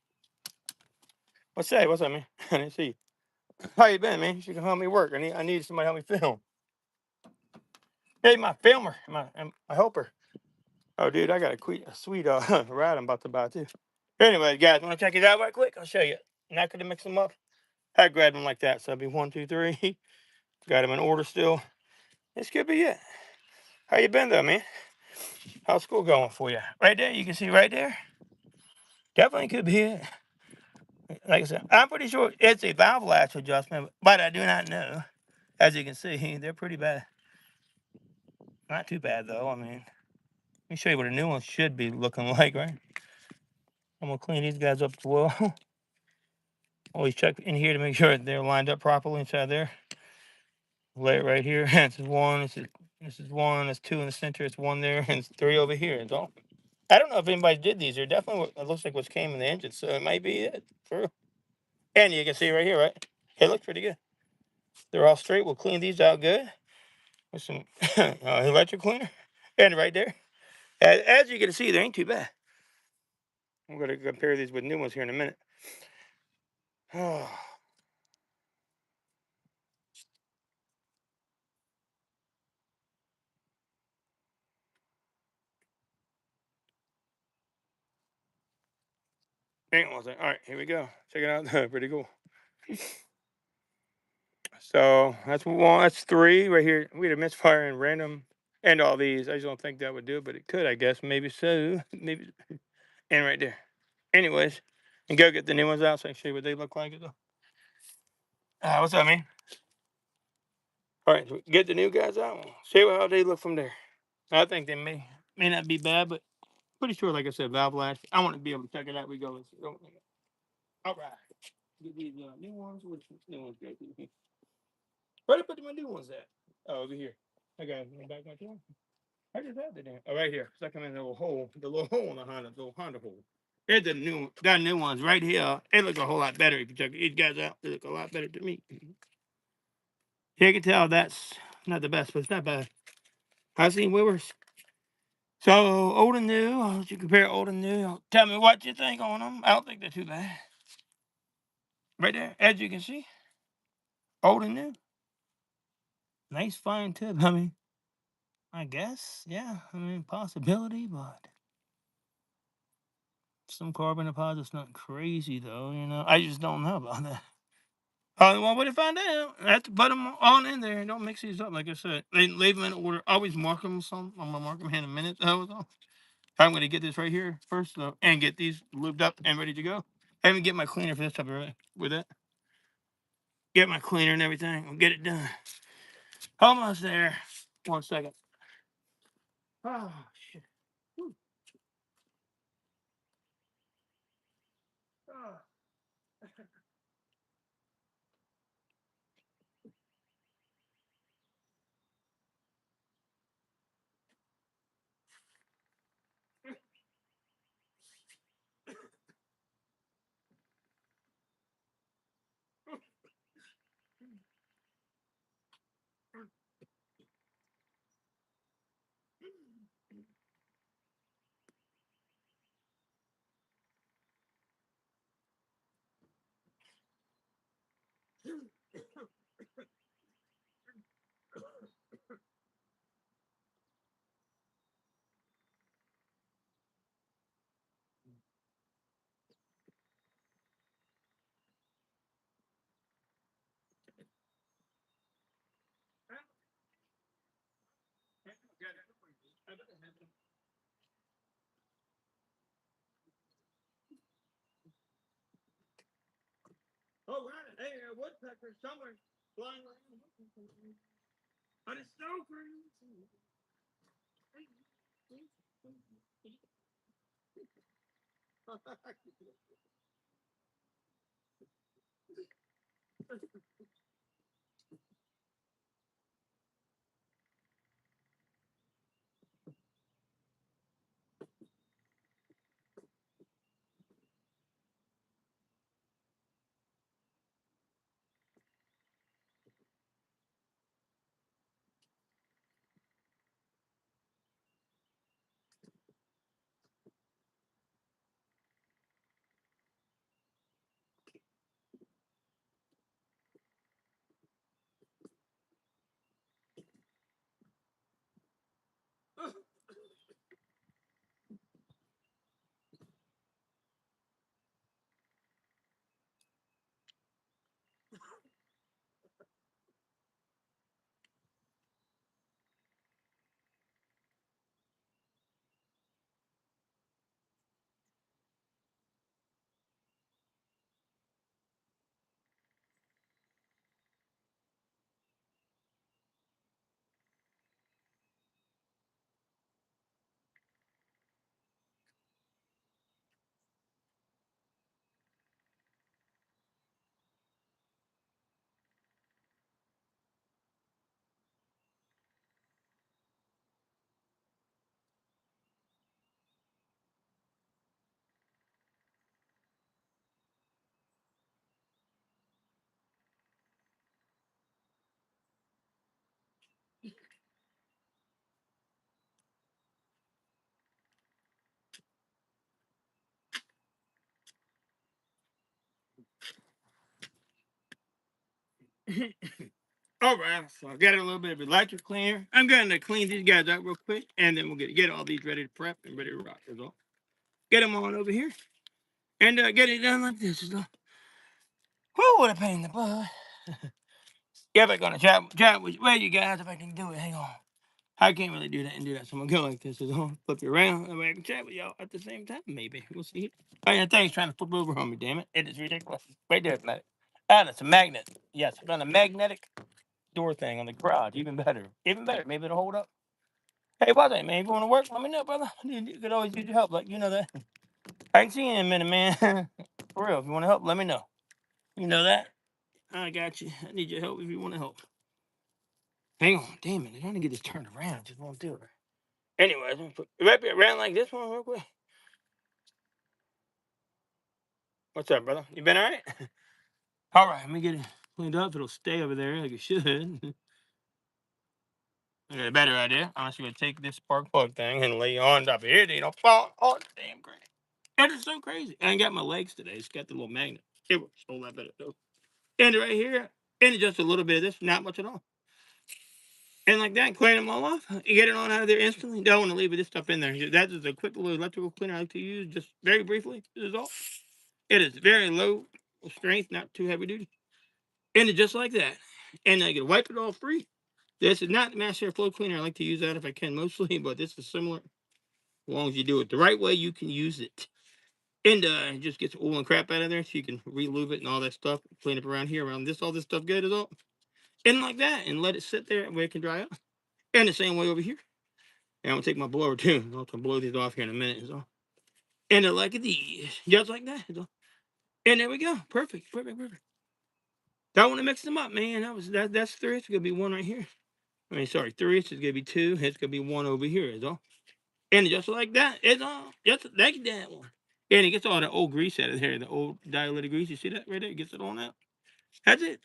What's that? What's up, man? I didn't see you. How you been, man? You can help me work. I need somebody to help me film. Hey, my filmer, my helper. Oh, dude, I got a sweet ride I'm about to buy, too. Anyway, guys, want to check it out right quick? I'll show you. Not going to mix them up. I grabbed them like that. So it'll be 1, 2, 3. Got them in order still. This could be it. How you been, though, man? How's school going for you? Right there, you can see right there. Definitely could be it. Like I said, I'm pretty sure it's a valve latch adjustment, but I do not know. As you can see, they're pretty bad. Not too bad, though. I mean, let me show you what a new one should be looking like, right? I'm going to clean these guys up as well. Always check in here to make sure they're lined up properly inside there. Lay it right here. This is 1. This is 1. That's 2 in the center. It's 1 there, and it's 3 over here. It's all. I don't know if anybody did these. They're definitely, it looks like what's came in the engine, so it might be it. For real. And you can see right here, right? It looks pretty good. They're all straight. We'll clean these out good with some electric cleaner. And right there. As you can see, they ain't too bad. I'm going to compare these with new ones here in a minute. Oh. Hang on one second. All right, here we go. Check it out. Pretty cool. So that's 1. That's 3 right here. We had a misfire and random and all these. I just don't think that would do it, but it could, I guess. Maybe so. Maybe. And right there. Anyways, and go get the new ones out so I can show you what they look like. What's up, man? All right, so get the new guys out. See how they look from there. I think they may not be bad, but pretty sure, like I said, valve latch. I want to be able to check it out. We go. All right. Get these new ones. Which new ones? Where did I put my new ones at? Oh, over here. I got it back my door. I just had it there. Oh, right here. Stuck them in the little hole in the Honda hole. Here's the new ones right here. They look a whole lot better if you check these guys out. They look a lot better to me. You can tell that's not the best, but it's not bad. I've seen Wivers. So, old and new. You compare old and new. Tell me what you think on them. I don't think they're too bad. Right there, as you can see. Old and new. Nice fine tip. I mean, I guess, yeah. I mean, possibility, but some carbon deposits not crazy though. You know, I just don't know about that. Only one way to find out. I have to put them all in there and don't mix these up. Like I said, leave them in order. Always mark them some. I'm gonna mark them in a minute. Though. I'm gonna get this right here first though, and get these lubed up and ready to go. I even get my cleaner for this type of with it. Get my cleaner and everything. I'll get it done. Almost there. 1 second. Oh shit. Whew. Oh. Oh, right. Hey, a woodpecker somewhere flying around. But it's so crazy. All right, so I got a little bit of electric cleaner. I'm going to clean these guys out real quick, and then we'll get all these ready to prep and ready to rock. Is all. Get them on over here, and get it done like this. Is all. Whoa, what a pain in the butt. Yeah, I'm gonna chat with you guys if I can do it. Hang on. I can't really do that and do that, so I'm gonna go like this. Is all. Flip you around, and I can chat with y'all at the same time. Maybe we'll see. Oh, yeah, thing's trying to flip over on me. Damn it! It is ridiculous. Right there, magnet. Ah, it's a magnet. Yes, it's on a magnetic door thing on the garage. Even better. Even better. Maybe it'll hold up. Hey, what's that, man? If you want to work, let me know, brother. You could always use your help. Like, you know that. I can see you in a minute, man. For real. If you want to help, let me know. You know that. I got you. I need your help if you want to help. Hang on. Damn it. I'm trying to get this turned around. Just won't do it. Anyways, let me wrap it around like this one real quick. What's up, brother? You been all right? All right. Let me get it cleaned up. It'll stay over there like it should. I got a better idea. I'm just going to take this spark plug thing and lay on top of here. They don't fall. Oh, damn great. That is so crazy. I ain't got my legs today. It's got the little magnet. It works a whole lot better though. And right here, and just a little bit of this, not much at all. And like that, clean them all off. You get it on out of there instantly. Don't want to leave this stuff in there. That is a quick little electrical cleaner I like to use, just very briefly. This is all. It is very low strength, not too heavy duty. And it's just like that. And I can wipe it all free. This is not the MISFIRE flow cleaner. I like to use that if I can mostly, but this is similar. As long as you do it the right way, you can use it. And it just gets oil and crap out of there so you can re-lube it and all that stuff. Clean up around here, around this, all this stuff good is all. And like that, and let it sit there where it can dry out. And the same way over here. And I'm gonna take my blower too. I'll blow these off here in a minute is all. And they're like these. Just like that is all. And there we go. Perfect. Perfect. Perfect. Don't want to mix them up, man. That's 3. It's gonna be 1 right here. I mean, sorry, 3. It's gonna be 2. It's gonna be 1 over here is all. And just like that, it's all just like that one. And it gets all the old grease out of there, the old dilated grease. You see that right there? It gets it all out. That's it.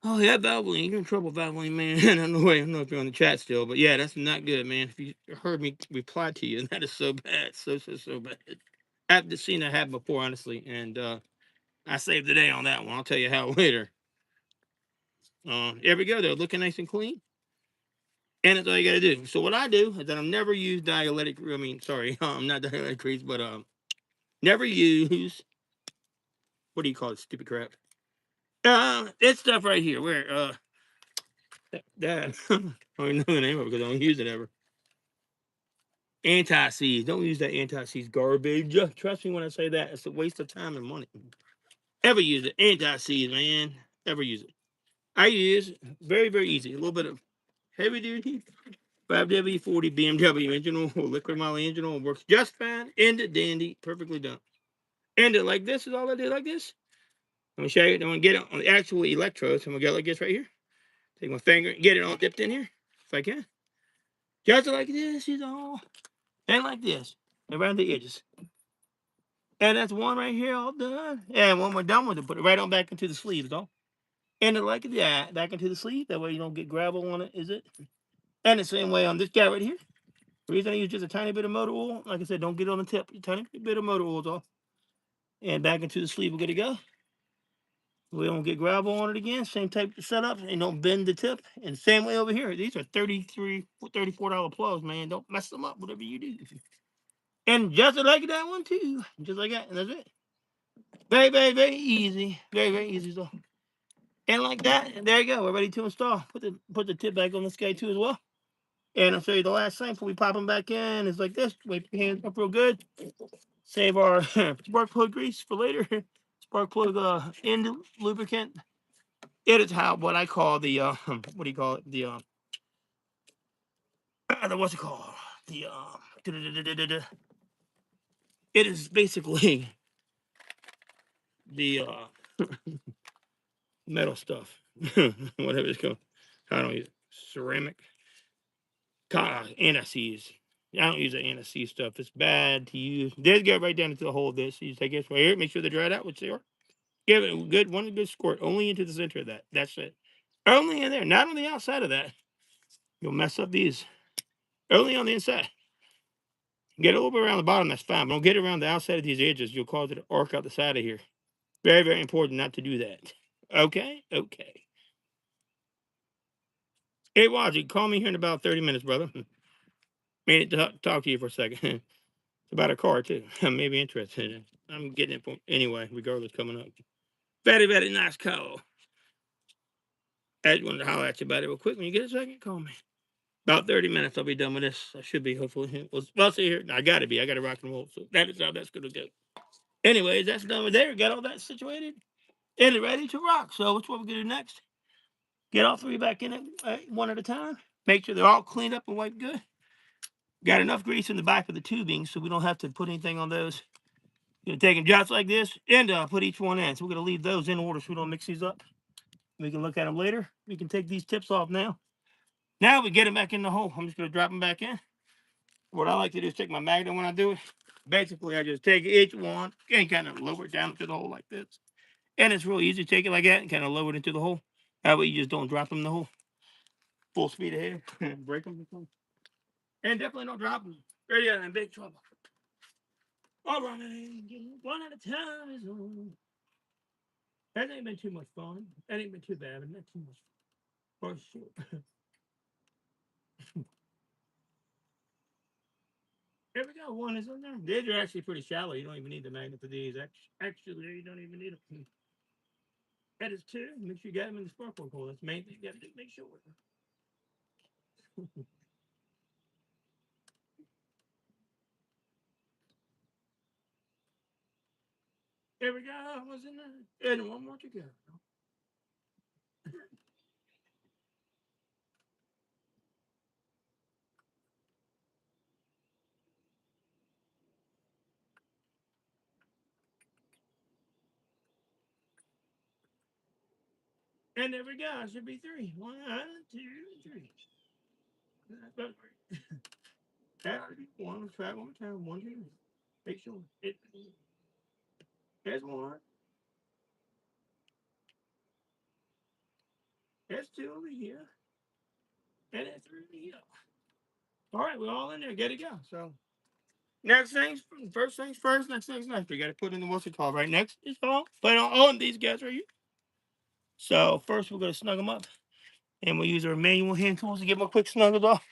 Oh, yeah, Valvoline. You're in trouble, Valvoline, man. I don't know if you're on the chat still, but yeah, that's not good, man. If you heard me reply to you, that is so bad. So bad. I've seen that happen before, honestly, and I saved the day on that one. I'll tell you how later. There we go, though. Looking nice and clean. And that's all you got to do. So what I do is that I've never used not dialectic grease, but never use, what do you call it, stupid crap? This stuff right here, where, that, I don't even know the name of it because I don't use it ever. Anti-seize. Don't use that anti-seize garbage. Trust me when I say that. It's a waste of time and money. Ever use it. Anti-seize, man. Ever use it. I use, very, very easy. A little bit of heavy duty 5W40 BMW engine oil, liquid moly engine oil. Works just fine. End it dandy. Perfectly done. End it like this is all I do, like this. I'm going to show you. I'm going to get it on the actual electrodes. I'm going to go like this right here. Take my finger and get it all dipped in here, if I can. Just like this is all. And like this. Around the edges. And that's 1 right here all done. And when we're done with it, put it right on back into the sleeves, though. And it like that, back into the sleeve. That way you don't get gravel on it, is it? And the same way on this guy right here. The reason I use just a tiny bit of motor oil, like I said, don't get it on the tip. A tiny bit of motor oil, though. And back into the sleeve, we're good to go. We don't get gravel on it again. Same type of setup. And don't bend the tip. And same way over here. These are $34 plugs, man. Don't mess them up, whatever you do. And just like that one, too. Just like that. And that's it. Very, very, very easy. Very, very easy. So, and like that, and there you go. We're ready to install. Put the tip back on this guy, too, as well. And I'll show you the last thing before we pop them back in. It's like this. Wipe your hands up real good. Save our spark plug grease for later. Spark plug end lubricant. It is what I call the what do you call it? The what's it called? The it is basically the metal stuff. Whatever it's called. I don't use it. Ceramic. Anti-seize. I don't use the anti-seize stuff. It's bad to use. Just get right down into the hole of this. You take this right here. Make sure they dry it out, which they are. Give it a good squirt. Only into the center of that. That's it. Only in there. Not on the outside of that. You'll mess up these. Only on the inside. Get a little bit around the bottom. That's fine. But don't get it around the outside of these edges. You'll cause it to arc out the side of here. Very, very important not to do that. Okay? Okay. Hey, Wajid, call me here in about 30 minutes, brother. Need to talk to you for a second. It's about a car, too. I may be interested in it. I'm getting it for, anyway, regardless, coming up. Very, very nice call. I just wanted to holler at you about it real quick. When you get a second, call me. About 30 minutes, I'll be done with this. I should be, hopefully. Well, see here. I got to be. I got to rock and roll. So that is how that's going to go. Anyways, that's done with there. Got all that situated. And it's ready to rock. So what's what we're going to do next? Get all 3 back in it one at a time. Make sure they're all cleaned up and wiped good. Got enough grease in the back of the tubing so we don't have to put anything on those. Going to take them just like this and put each one in. So we're going to leave those in order so we don't mix these up. We can look at them later. We can take these tips off now. Now we get them back in the hole. I'm just going to drop them back in. What I like to do is take my magnet when I do it. Basically, I just take each one and kind of lower it down into the hole like this. And it's real easy to take it like that and kind of lower it into the hole. That way you just don't drop them in the hole. Full speed ahead. Break them. And definitely don't drop them. Or you're in big trouble. All right. 1 at a time is on. That ain't been too much fun. That ain't been too bad, but not too much fun. For sure. There we go. One is in there. These are actually pretty shallow. You don't even need the magnet for these. Actually, you don't even need them. That is two. Make sure you got them in the sparkle hole. That's the main thing you got to do. Make sure. There we go. What's in there? And one more to go. And there we go. It should be three. One, two, three. That's about right. One. Let's try it one more time. One, two. Make sure. There's one. There's two over here. And that's three over here. All right, we're all in there. Get it go. So first things first, next things next. We got to put in the what's it called right next. Is all. Put on these guys right here. So first we're going to snug them up. And we'll use our manual hand tools to get them a quick snuggles off.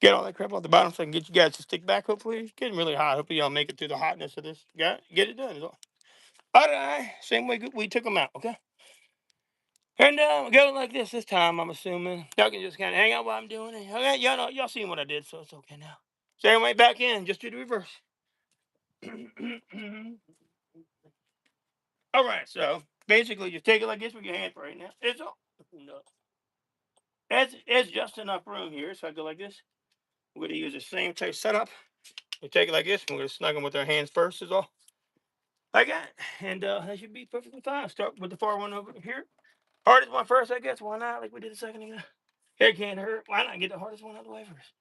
Get all that crap off the bottom so I can get you guys to stick back, hopefully. It's getting really hot. Hopefully y'all make it through the hotness of this. Get it done. All right. Same way we took them out, okay? And we'll go like this time, I'm assuming. Y'all can just kind of hang out while I'm doing it. Okay, y'all seen what I did, so it's okay now. Same way back in, just do the reverse. All right, so basically just take it like this with your hand for right now. It's all. No. It's just enough room here, so I go like this. We're going to use the same type setup. We take it like this, and we're going to snug them with our hands first is all. Like that. And that should be perfectly fine. Start with the far one over here. Hardest one first, I guess. Why not? Like we did a second ago. Head can't hurt. Why not get the hardest one out of the way first?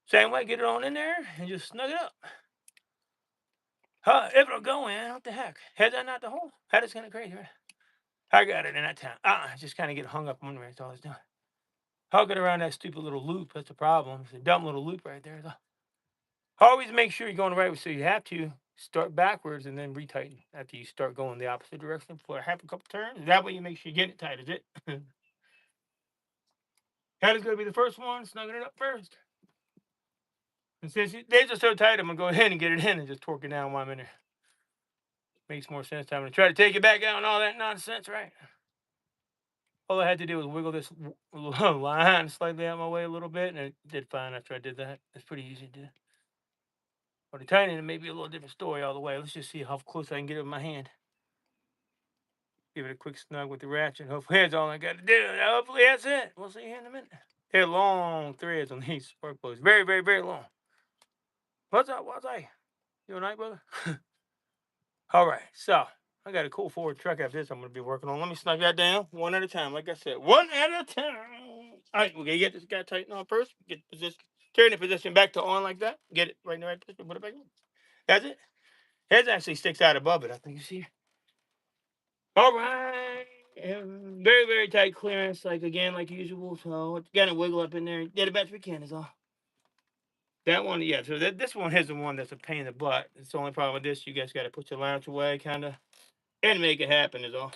Same way, get it on in there and just snug it up. If it'll go in, what the heck? Has that not the hole? That is kind of crazy, right? I got it in that time. Just kind of get hung up on there. That's all it's doing. Hug it around that stupid little loop. That's the problem. It's a dumb little loop right there. Always make sure you're going the right way. So you have to start backwards and then retighten after you start going the opposite direction for a couple turns. That way you make sure you get it tight, is it? That is going to be the first one, snugging it up first. And since they're just so tight, I'm going to go ahead and get it in and just torque it down while I'm in there. Makes more sense. I'm going to try to take it back out and all that nonsense, right? All I had to do was wiggle this line slightly out of my way a little bit, and it did fine after I did that. It's pretty easy to do. But the tightening, it may be a little different story all the way. Let's just see how close I can get it with my hand. Give it a quick snug with the ratchet. Hopefully that's all I got to do. Hopefully that's it. We'll see you in a minute. They're long threads on these spark plugs. Very, very, very long. What's up? You all right, brother? All right. So I got a cool Ford truck after this I'm going to be working on. Let me snug that down one at a time. Like I said, one at a time. All right. We're going to get this guy tightened on first. Get the position. Turn the position back to on like that. Get it right in the right position. Put it back in. That's it. It actually sticks out above it. I think you see. All right. Very, very tight clearance, like usual. So it's got to wiggle up in there. Get it best we can is all. That one, yeah. So this one is the one that's a pain in the butt. It's the only problem with this. You guys got to put your lines away, kind of, and make it happen is all.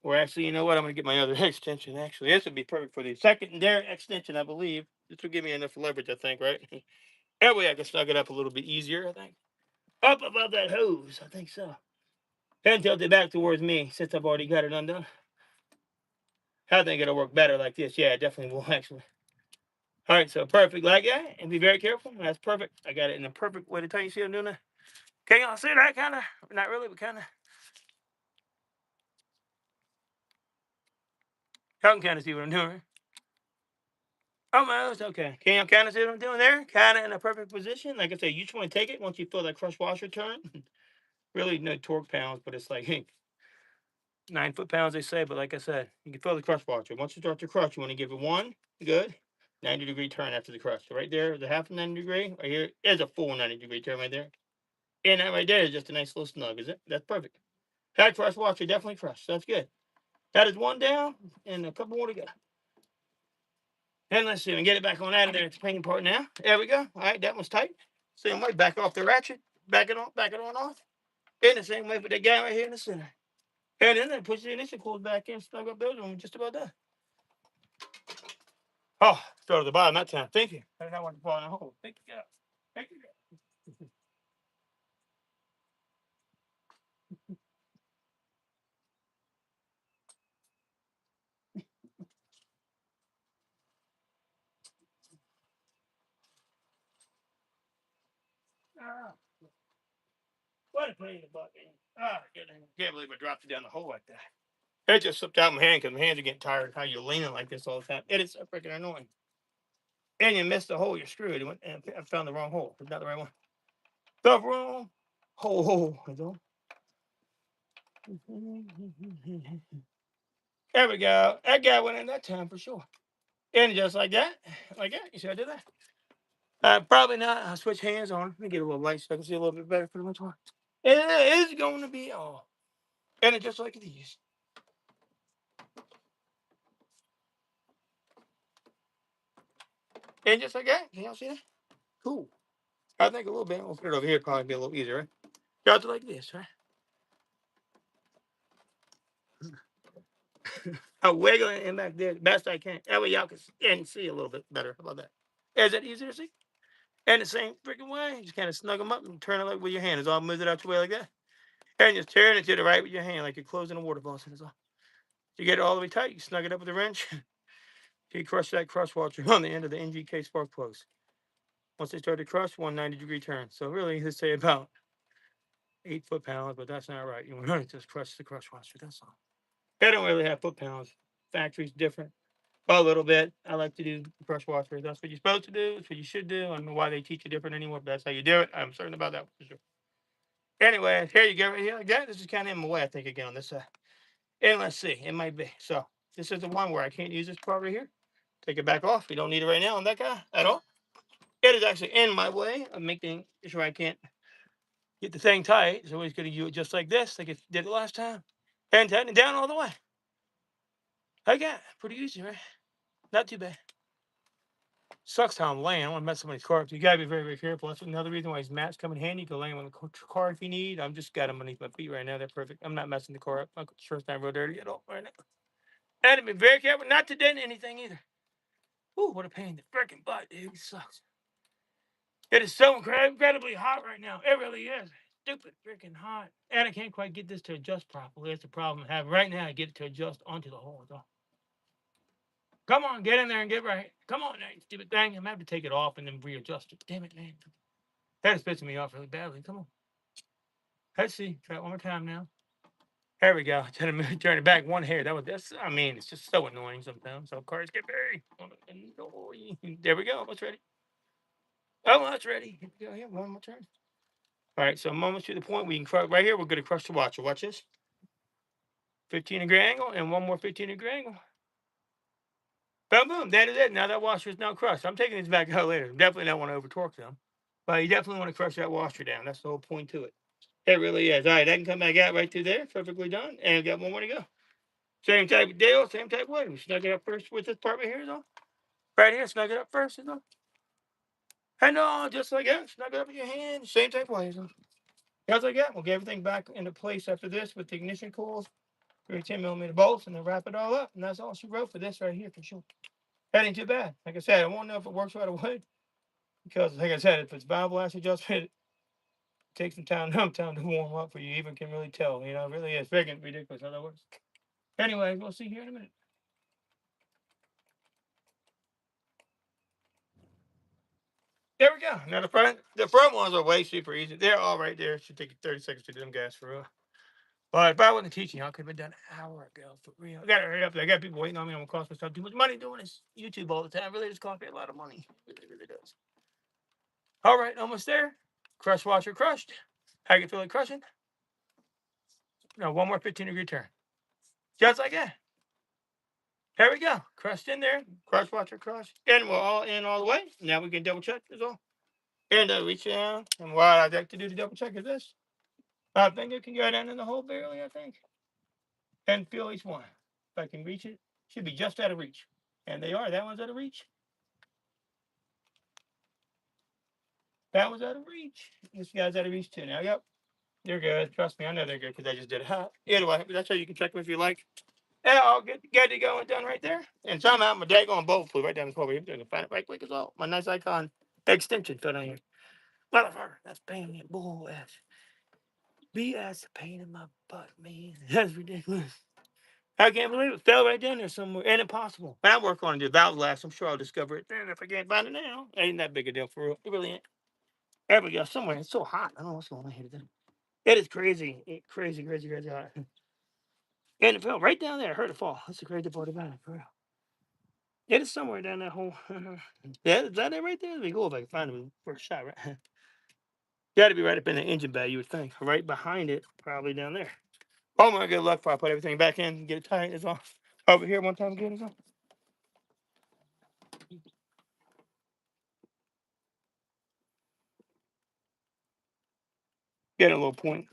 Or actually, you know what? I'm gonna get my other extension. Actually, this would be perfect for the secondary extension, I believe. This will give me enough leverage, I think, right? That way I can snug it up a little bit easier, I think. Up above that hose, I think so. And tilt it back towards me since I've already got it undone. I think it'll work better like this. Yeah, it definitely will, actually. All right, so perfect like that. And be very careful. That's perfect. I got it in the perfect way to tighten. You see what I'm doing that? Can y'all see that kind of? Not really, but kind of. Y'all can kind of see what I'm doing, right? Almost. Okay. Can y'all kind of see what I'm doing there? Kind of in a perfect position. Like I said, you just want to take it once you feel that crush washer turn. Really no torque pounds, but it's like, hey, 9 foot-pounds, they say. But like I said, you can feel the crush washer. Once you start to crush, you want to give it one good 90-degree turn after the crush. So right there is a half 90-degree. Right here is a full 90-degree turn right there. And that right there is just a nice little snug, is it? That's perfect. That crush washer definitely crushed. That's good. That is one down and a couple more to go. And let's see, we get it back on out of there. It's the painting part now. There we go. All right, that one's tight. Same way, back off the ratchet. Back it on off. And the same way for that guy right here in the center. And then push the initial cools back in, snug up those, and we're just about done. Oh, start at the bottom that time. Thank you. I did not want to fall in a hole. Thank you, God. Thank you, God. Ah, what a pain in the butt, man. Ah, can't believe I dropped it down the hole like that. It just slipped out my hand because my hands are getting tired. How you're leaning like this all the time. It is so freaking annoying. And you missed the hole. You're screwed. And I found the wrong hole. It's not the right one. The wrong hole. There we go. That guy went in that time for sure. And just like that. Like that. You see I did that? Probably not. I'll switch hands on. Let me get a little light so I can see a little bit better for the next one. It is going to be all. And it just like these. And just like that. Can y'all see that? Cool. I think a little bit. We'll put it over here. Probably be a little easier, right? Got to like this, right? I'll wiggle it in back there the best I can. That way y'all can see a little bit better. How about that? Is that easier to see? And the same freaking way. You just kind of snug them up and turn it like with your hand. It's all move it out your way like that. And just turn it to the right with your hand like you're closing a water faucet. Is all. You get it all the way tight. You snug it up with a wrench. You crush that crush washer on the end of the NGK spark plugs. Once they start to crush, 190-degree turn. So really, let's say about 8 foot-pounds, but that's not right. You want to just crush the crush washer. That's all. They don't really have foot-pounds. Factory's different. A little bit. I like to do crush washer. That's what you're supposed to do. It's what you should do. I don't know why they teach you different anymore, but that's how you do it. I'm certain about that for sure. Anyway, here you go right here like that. This is kind of in my way, I think, again on this side. And let's see. It might be. So this is the one where I can't use this part right here. Take it back off. We don't need it right now on that guy at all. It is actually in my way of making sure I can't get the thing tight. So he's going to do it just like this, like it did it last time. And tighten it down all the way. Again, pretty easy, right? Not too bad. Sucks how I'm laying. I don't want to mess somebody's car up. So you got to be very, very careful. That's another reason why these mats come in handy. You can lay them on the car if you need. I'm just got them underneath my feet right now. They're perfect. I'm not messing the car up. My shirt's not real dirty at all right now. And be very careful not to dent anything either. Ooh, what a pain in the freaking butt, dude. It sucks. It is so incredibly hot right now. It really is. Stupid freaking hot. And I can't quite get this to adjust properly. That's the problem I have right now. I get it to adjust onto the hole. Come on, get in there and get right. Come on, that stupid thing. I'm going to have to take it off and then readjust it. Damn it, man. That is pissing me off really badly. Come on. Let's see. Try it one more time now. There we go. Turn it back one hair. I mean, it's just so annoying sometimes. So cars get very annoying. There we go. Almost ready. Almost ready. Here we go. Here, one more turn. All right, so I'm almost to the point where you can crush right here. We're going to crush the washer. Watch this. 15-degree angle and one more 15-degree angle. Boom, boom. That is it. Now that washer is now crushed. I'm taking these back out later. Definitely don't want to over torque them. But you definitely want to crush that washer down. That's the whole point to it. It really is. All right, that can come back out right through there. Perfectly done. And we've got one more to go. Same type of deal, same type of way. We snug it up first with this part right here, though. Right here, snug it up first, though. And just like that, snug it up with your hand. Same type of way, though. Just like that, we'll get everything back into place after this with the ignition coils, 10mm bolts, and then wrap it all up. And that's all she wrote for this right here for sure. That ain't too bad. Like I said, I won't know if it works right away because, like I said, if it's valve lash adjustment, it takes some time to warm up for you. Even can really tell. You know, it really is freaking ridiculous how that works. Anyway, we'll see here in a minute. There we go. Now the front ones are way super easy. They're all right there. It should take you 30 seconds to do them guys for real. But if I wasn't teaching, I could have been done an hour ago for real. I gotta hurry up. I got people waiting on me. I'm gonna cost myself too much money doing this YouTube all the time. It really just cost me a lot of money. It really, really does. All right, almost there. Crush washer crushed. How you feel like crushing? Now one more 15-degree turn. Just like that. There we go. Crushed in there. Crush washer crushed. And we're all in all the way. Now we can double check this all. And reach down. And what I'd like to do to double check is this. I think it can go down in the hole barely, I think. And feel each one. If I can reach it, should be just out of reach. And they are. That one's out of reach. That was out of reach. This guy's out of reach too. Now, yep. They're good. Trust me, I know they're good because I just did it. Either way, that's how you can check them if you like. Yeah, I'll get it going done right there. And somehow my daggone bolt flew right down the hallway. I'm going to find it right quick as well. My nice icon extension fell down here. Motherfucker, that's pain in the bull ass. BS pain in my butt, man. That's ridiculous. I can't believe it fell right down there somewhere. And impossible. When I work on the valve last, I'm sure I'll discover it then. If I can't find it now, ain't that big a deal for real. It really ain't. There we go. Somewhere. It's so hot. I don't know what's going on here today. It is crazy. Crazy hot. And it fell right down there. I heard it fall. That's the crazy part about it, for real. It is somewhere down that hole. Yeah, is that it right there? It'd be cool if I could find it first shot, right? Got to be right up in the engine bay, you would think. Right behind it, probably down there. Oh my good luck if I put everything back in, get it tight as well. Over here one time again as well. Get a little point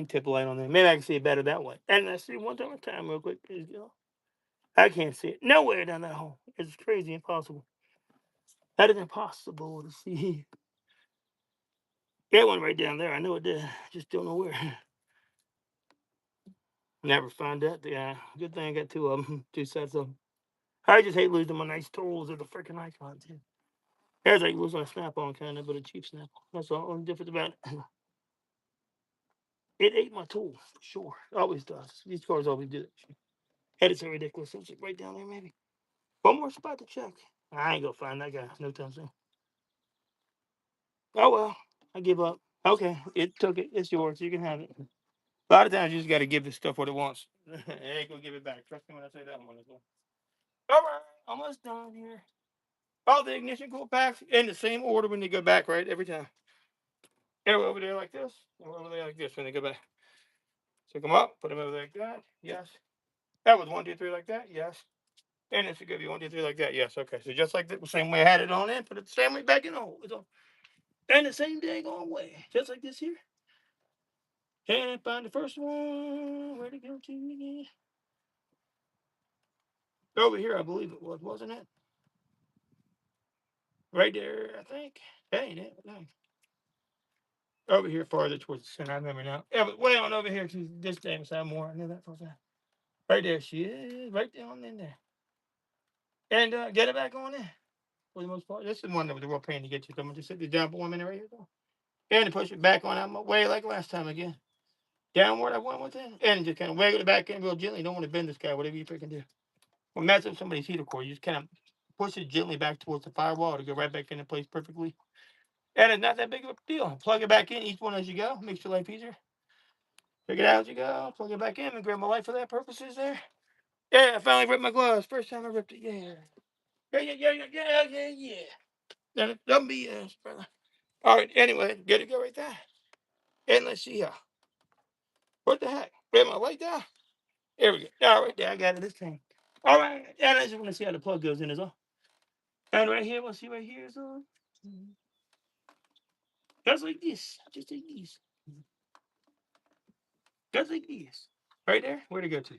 tip light on there. Maybe I can see it better that way. And let's see one time real quick. I can't see it. Nowhere down that hole. It's crazy impossible. That is impossible to see. It went right down there. I know it did. Just don't know where. Never found that. Yeah. Good thing I got two of them. Two sets of them. I just hate losing my nice tools or the freaking icons. There's like losing a snap-on kind of, but a cheap snap. That's the only difference about it. It ate my tool for sure. It always does. These cars always do that. Head is so ridiculous. It's like right down there, maybe. One more spot to check. I ain't gonna find that guy no time soon. Oh well, I give up. Okay, it took it. It's yours. You can have it. A lot of times you just got to give this stuff what it wants. It ain't gonna give it back. Trust me when I say that one as well. All right, almost done here. All the ignition coil packs in the same order when they go back, right? Every time. They're over there like this, and over there like this when they go back. Pick them up, put them over there like that. Yes. That was 1, 2, 3 like that. Yes. And it should give you 1, 2, 3 like that. Yes. Okay. So just like the same way I had it on in, put it the same way back in the hole. It's all, and the same dang on way. Just like this here. And find the first one. Where'd it go to again? Over here, I believe it was, wasn't it? Right there, I think. That ain't it. No. Over here, farther towards the center. I remember now. Yeah, but way on over here to this damn side more. I knew that for a fact. Right there, she is. Right down in there. And get it back on there. For the most part. This is one that was a real pain to get to. So I'm gonna just sit this down for 1 minute right here. Though. And to push it back on out my way like last time again. Downward I went with it. And just kind of wiggle it back in real gently. You don't want to bend this guy, whatever you freaking do. Or mess up somebody's heater core. You just kind of push it gently back towards the firewall to go right back into place perfectly. And it's not that big of a deal. Plug it back in each one as you go. Makes your life easier. Pick it out as you go. Plug it back in and grab my light for that purposes there. Yeah, I finally ripped my gloves. First time I ripped it. Yeah. Yeah. Don't be brother. All right, anyway, get it go right there. And let's see here. What the heck? Grab my light down. There we go. All right, there, I got it this time. All right, and I just want to see how the plug goes in as well. And right here, we'll see right here is on. Just like this. Just like this. Just like this. Right there? Where'd it go to?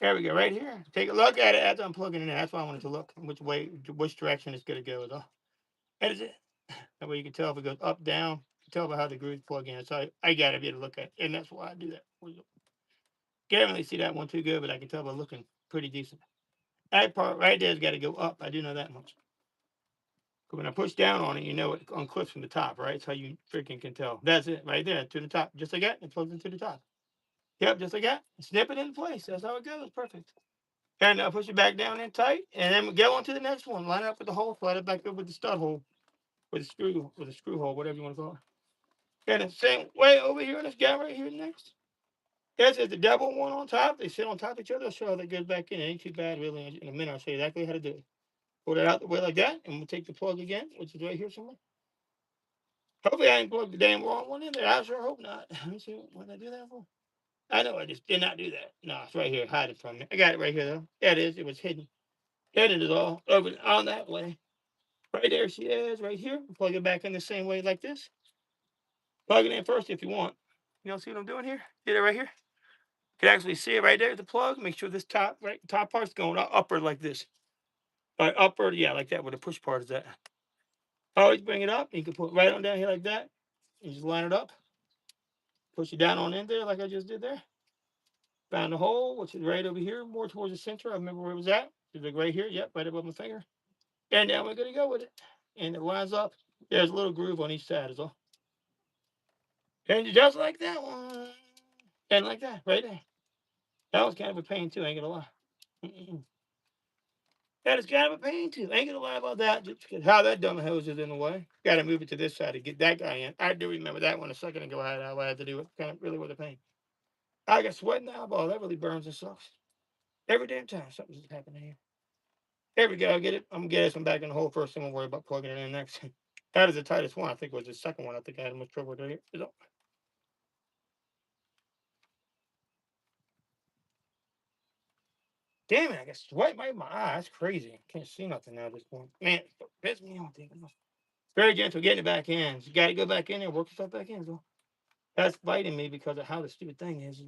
There we go, right here. Take a look at it as I'm plugging it in. That's why I wanted to look which direction it's going to go. Though. That is it. That way you can tell if it goes up, down. You can tell by how the grooves plug in. So I got to be able to look at it. And that's why I do that. Can't really see that one too good, but I can tell by looking pretty decent. That part right there has got to go up. I do know that much. When I push down on it, you know it unclips from the top, right? That's how you freaking can tell. That's it, right there, to the top. Just like that, it plugs into the top. Yep, just like that. Snip it in place. That's how it goes. Perfect. And push it back down in tight, and then go on to the next one. Line it up with the hole, slide it back up with the stud hole, with a screw hole, whatever you want to call it. And the same way over here, this guy right here next. This is the double one on top. They sit on top of each other. I'll show how that goes back in. It ain't too bad, really. In a minute, I'll show you exactly how to do it. Pull it out the way like that, and we'll take the plug again, which is right here somewhere. Hopefully, I ain't plugged the damn wrong one in there. I sure hope not. Let me see what did I do that for. I know I just did not do that. No, it's right here. Hide it from me. I got it right here, though. There it is. It was hidden. Hidden is all over on that way. Right there she is, right here. Plug it back in the same way like this. Plug it in first if you want. You don't see what I'm doing here? Get it right here. You can actually see it right there, the plug. Make sure this top part's going upward like this. Upward, yeah, like that, where the push part is at. Always bring it up. You can put it right on down here like that. You just line it up. Push it down on in there like I just did there. Found the hole, which is right over here, more towards the center. I remember where it was at. It's like right here. Yep, right above my finger. And now we're going to go with it. And it lines up. There's a little groove on each side as well. And just like that one. And like that, right there. That was kind of a pain too, ain't gonna lie. That is kind of a pain too. Ain't gonna lie about that. Just because how that dumb hose is in the way. Gotta move it to this side to get that guy in. I do remember that one a second ago. I had to do it. Kind of really was a pain. I got sweat in the eyeball. That really burns and sucks. Every damn time something's happening here. There we go. Get it. I'm gonna get this one back in the hole first. I'm gonna worry about plugging it in next. That is the tightest one. I think it was the second one. I think I had much trouble with it. Damn it, I got sweat right in my eye. That's crazy. I can't see nothing now at this point. Man, it pisses me off. Very gentle getting it back in. You got to go back in there, work yourself back in. So that's fighting me because of how the stupid thing is.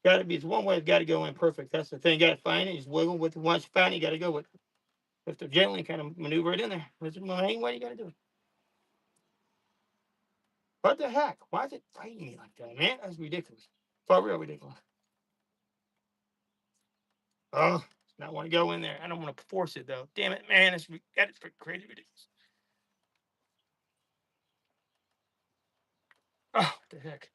Got to be, it's one way, it's got to go in perfect. That's the thing. You got to find it. Just wiggle with it. Once you find it, you got to go with it. Just to gently kind of maneuver it in there. That's the main way you got to do it. What the heck? Why is it fighting me like that, man? That's ridiculous. For real ridiculous. Oh, not want to go in there. I don't want to force it though. Damn it, man. That is crazy ridiculous. Oh, what the heck.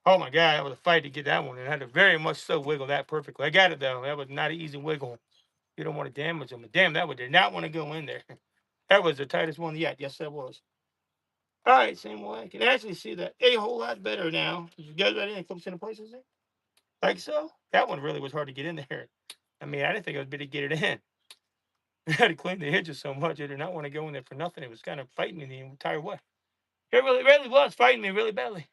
Oh my God, that was a fight to get that one. And I had to very much so wiggle that perfectly. I got it though. That was not an easy wiggle. You don't want to damage them. But damn, that one did not want to go in there. That was the tightest one yet. Yes, that was. All right, same way. I can actually see that a whole lot better now. You guys ready? It clips into places there? Like so? That one really was hard to get in there. I mean, I didn't think I was able to get it in. I had to clean the hinges so much. I did not want to go in there for nothing. It was kind of fighting me the entire way. It really was fighting me really badly.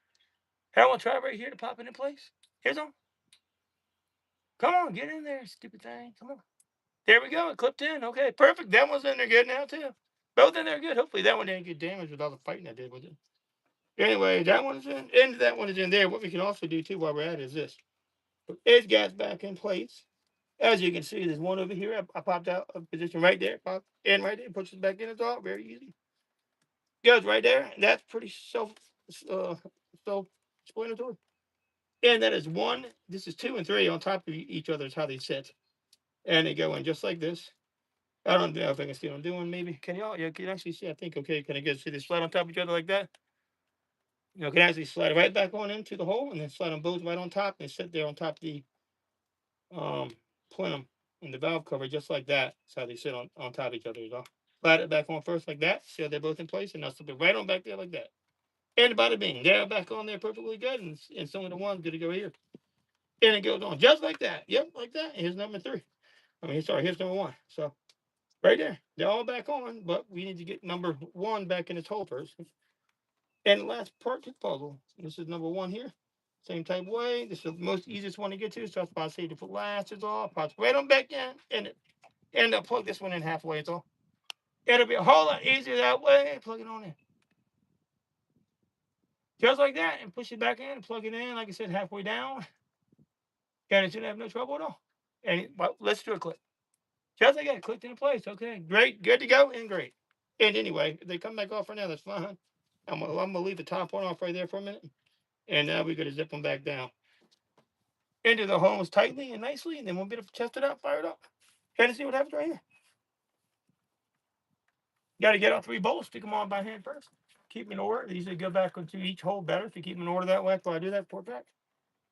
Hey, I want to try right here to pop it in place. Here's on. Come on, get in there, stupid thing. Come on. There we go. It clipped in. Okay, perfect. That one's in there good now, too. Both in there good. Hopefully that one didn't get damaged with all the fighting I did with it. Anyway, that one is in. And that one is in there. What we can also do, too, while we're at it, is this. Put edge gas back in place. As you can see, there's one over here. I popped out a position right there. Pop in right there. Pushes back in. It's all very easy. Goes right there. That's pretty self-explanatory. And that is one. This is two and three on top of each other is how they sit. And they go in just like this. I don't know if I can see what I'm doing. Maybe can y'all? Yeah, can you actually see? I think okay. Can I get see they slide on top of each other like that? You know, can I actually slide right back on into the hole and then slide them both right on top and sit there on top of the um plenum and the valve cover just like that. That's how they sit on top of each other. So slide it back on first like that. See how they're both in place, and I'll slip it right on back there like that. And bada bing, they're back on there perfectly good, and some of the ones gonna go here. And it goes on just like that. Yep, like that. Here's number three. I mean, sorry, here's number one. So right there, they're all back on, but we need to get number one back in its hole first. And the last part to the puzzle. This is number one here. Same type of way. This is the most easiest one to get to. So that's why I say to put last is all. Pops right on back in. And I'll plug this one in halfway. It's all. It'll be a whole lot easier that way. Plug it on in. Just like that. And push it back in and plug it in, like I said, halfway down. And it shouldn't have no trouble at all. And well, let's do a clip. Just like that, clicked into place. Okay, great, good to go, and great. And anyway, if they come back off right now, that's fine. I'm gonna leave the top one off right there for a minute, and now we're gonna zip them back down into the holes tightly and nicely, and then we'll be able to test it out, fire it up, and see what happens right here. Got to get all three bolts, stick them on by hand first. Keep them in order. They usually go back into each hole better if you keep them in order that way. After I do that, port back.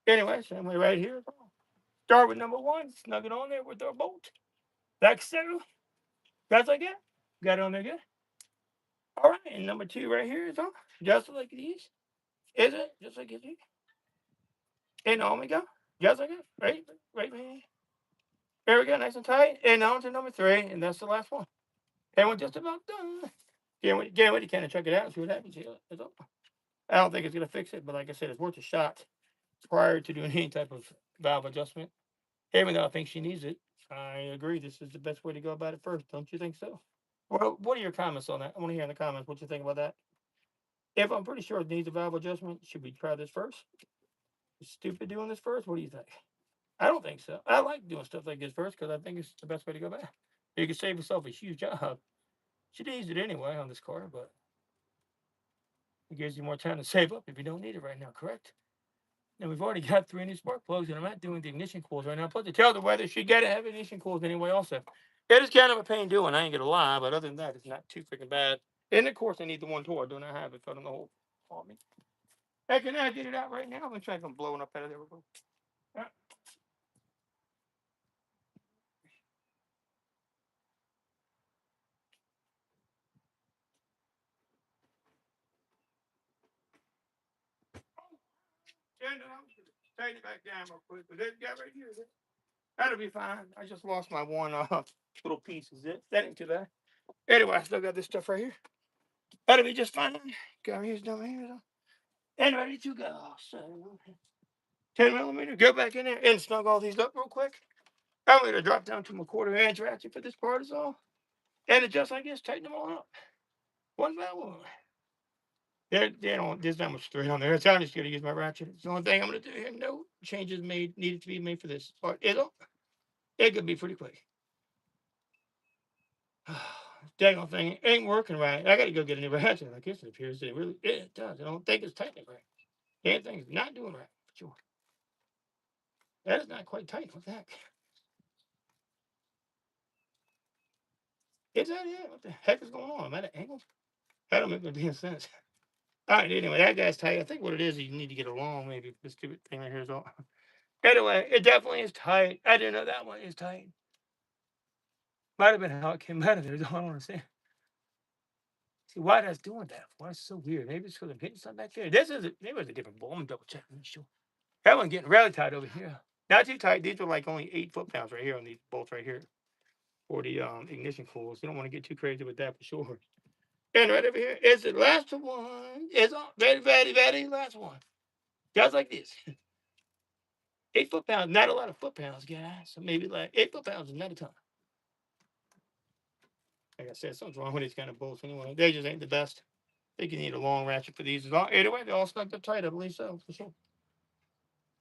Anyway, same way right here. Start with number one, snug it on there with our bolt. Like so. That's like that. Got it on there good. All right, and number two right here is on, just like these. Is it? Just like it is. And on we go. Just like it. Right here. There we go, nice and tight. And on to number three, and that's the last one. And we're just about done. Can't wait to kind of check it out and see what happens here. I don't think it's going to fix it, but like I said, it's worth a shot prior to doing any type of valve adjustment. Even though I think she needs it, I agree. This is the best way to go about it first. Don't you think so? Well, what are your comments on that? I want to hear in the comments what you think about that. If I'm pretty sure it needs a valve adjustment, should we try this first? Is stupid doing this first? What do you think? I don't think so. I like doing stuff like this first because I think it's the best way to go back. You can save yourself a huge job. She needs it anyway on this car, but it gives you more time to save up if you don't need it right now, correct? And we've already got 3 new spark plugs, and I'm not doing the ignition coils right now. Plus, to tell the weather, she got to have ignition coils anyway. Also, it is kind of a pain doing. I ain't gonna lie, but other than that, it's not too freaking bad. And of course, I need the one tool. I do not have it. So I don't know. On me. Heck, can I get it out right now? I'm gonna try to blowing up out of there. Yeah. Tighten it back down real quick. But that guy right here, that'll be fine. I just lost my one little piece. Is it? That ain't too bad. Anyway, I still got this stuff right here. That'll be just fine. Got here's down here. And ready to go. So 10 millimeter. Go back in there and snug all these up real quick. I'm going to drop down to my 1/4 inch ratchet for this part is all. And adjust like this. Tighten them all up. One by one. There's not much thread on there. So I'm just going to use my ratchet. It's the only thing I'm going to do here. No changes needed to be made for this part. It could be pretty quick. Daggone thing ain't working right. I got to go get a new ratchet. I guess it appears it does. I don't think it's tightening right. Anything's not doing right. For sure. That is not quite tight. What the heck? Is that it? What the heck is going on? Am I at an angle? That don't make no damn sense. All right, anyway, that guy's tight. I think what it is you need to get along. Maybe this stupid thing right here is all. Anyway, it definitely is tight. I didn't know that one is tight. Might have been how it came out of there. I don't understand. See why that's doing that. Why it's so weird. Maybe it's because I'm hitting something back there. Maybe it's a different ball. I'm gonna double check. Make sure. That one's getting really tight over here. Not too tight. These are like only 8 foot-pounds right here on these bolts right here for the ignition coils. You don't want to get too crazy with that for sure. And right over here is the last one. It's all very, very, very last one. Just like this. 8 foot-pounds, not a lot of foot-pounds, guys. So maybe like 8 foot-pounds is not a ton. Like I said, something's wrong with these kind of bolts anyway. They just ain't the best. I think you need a long ratchet for these. Either way, they're all stuck up tight, I believe so, for sure.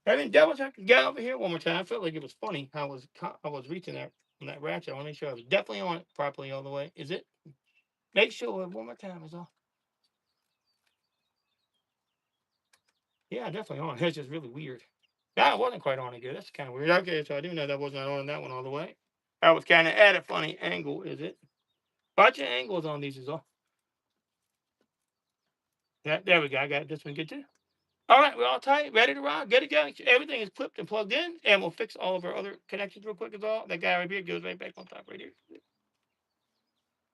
I mean, double check the guy over here one more time. I felt like it was funny how I was reaching that on that ratchet. I want to make sure I was definitely on it properly all the way. Is it? Make sure one more time is all. Yeah, definitely on. It's just really weird. That I wasn't quite on it good. That's kind of weird. Okay, so I do know that wasn't on that one all the way. I was kind of at a funny angle, is it? Bunch of angles on these is all. Yeah, there we go. I got this one good too. All right, we're all tight, ready to rock, get it going. Everything is clipped and plugged in, and we'll fix all of our other connections real quick as all. That guy right here goes right back on top right here.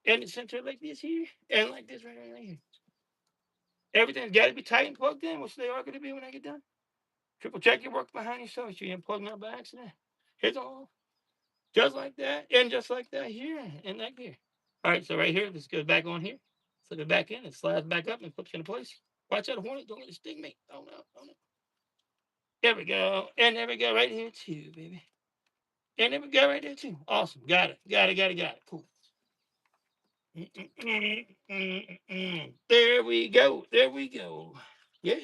And it's centered like this here, and like this right here. Everything's got to be tight and plugged in, which they are going to be when I get done. Triple check your work behind yourself so you didn't plug them out by accident. It's all just like that, and just like that here, and like here. All right, so right here, this goes back on here. Flip it back in, it slides back up and flips into place. Watch out, Hornet, don't let it sting me. Oh no, oh no. There we go. And there we go right here too, baby. And there we go right there too. Awesome. Got it. Got it. Got it. Got it. Cool. There we go. There we go. Yeah.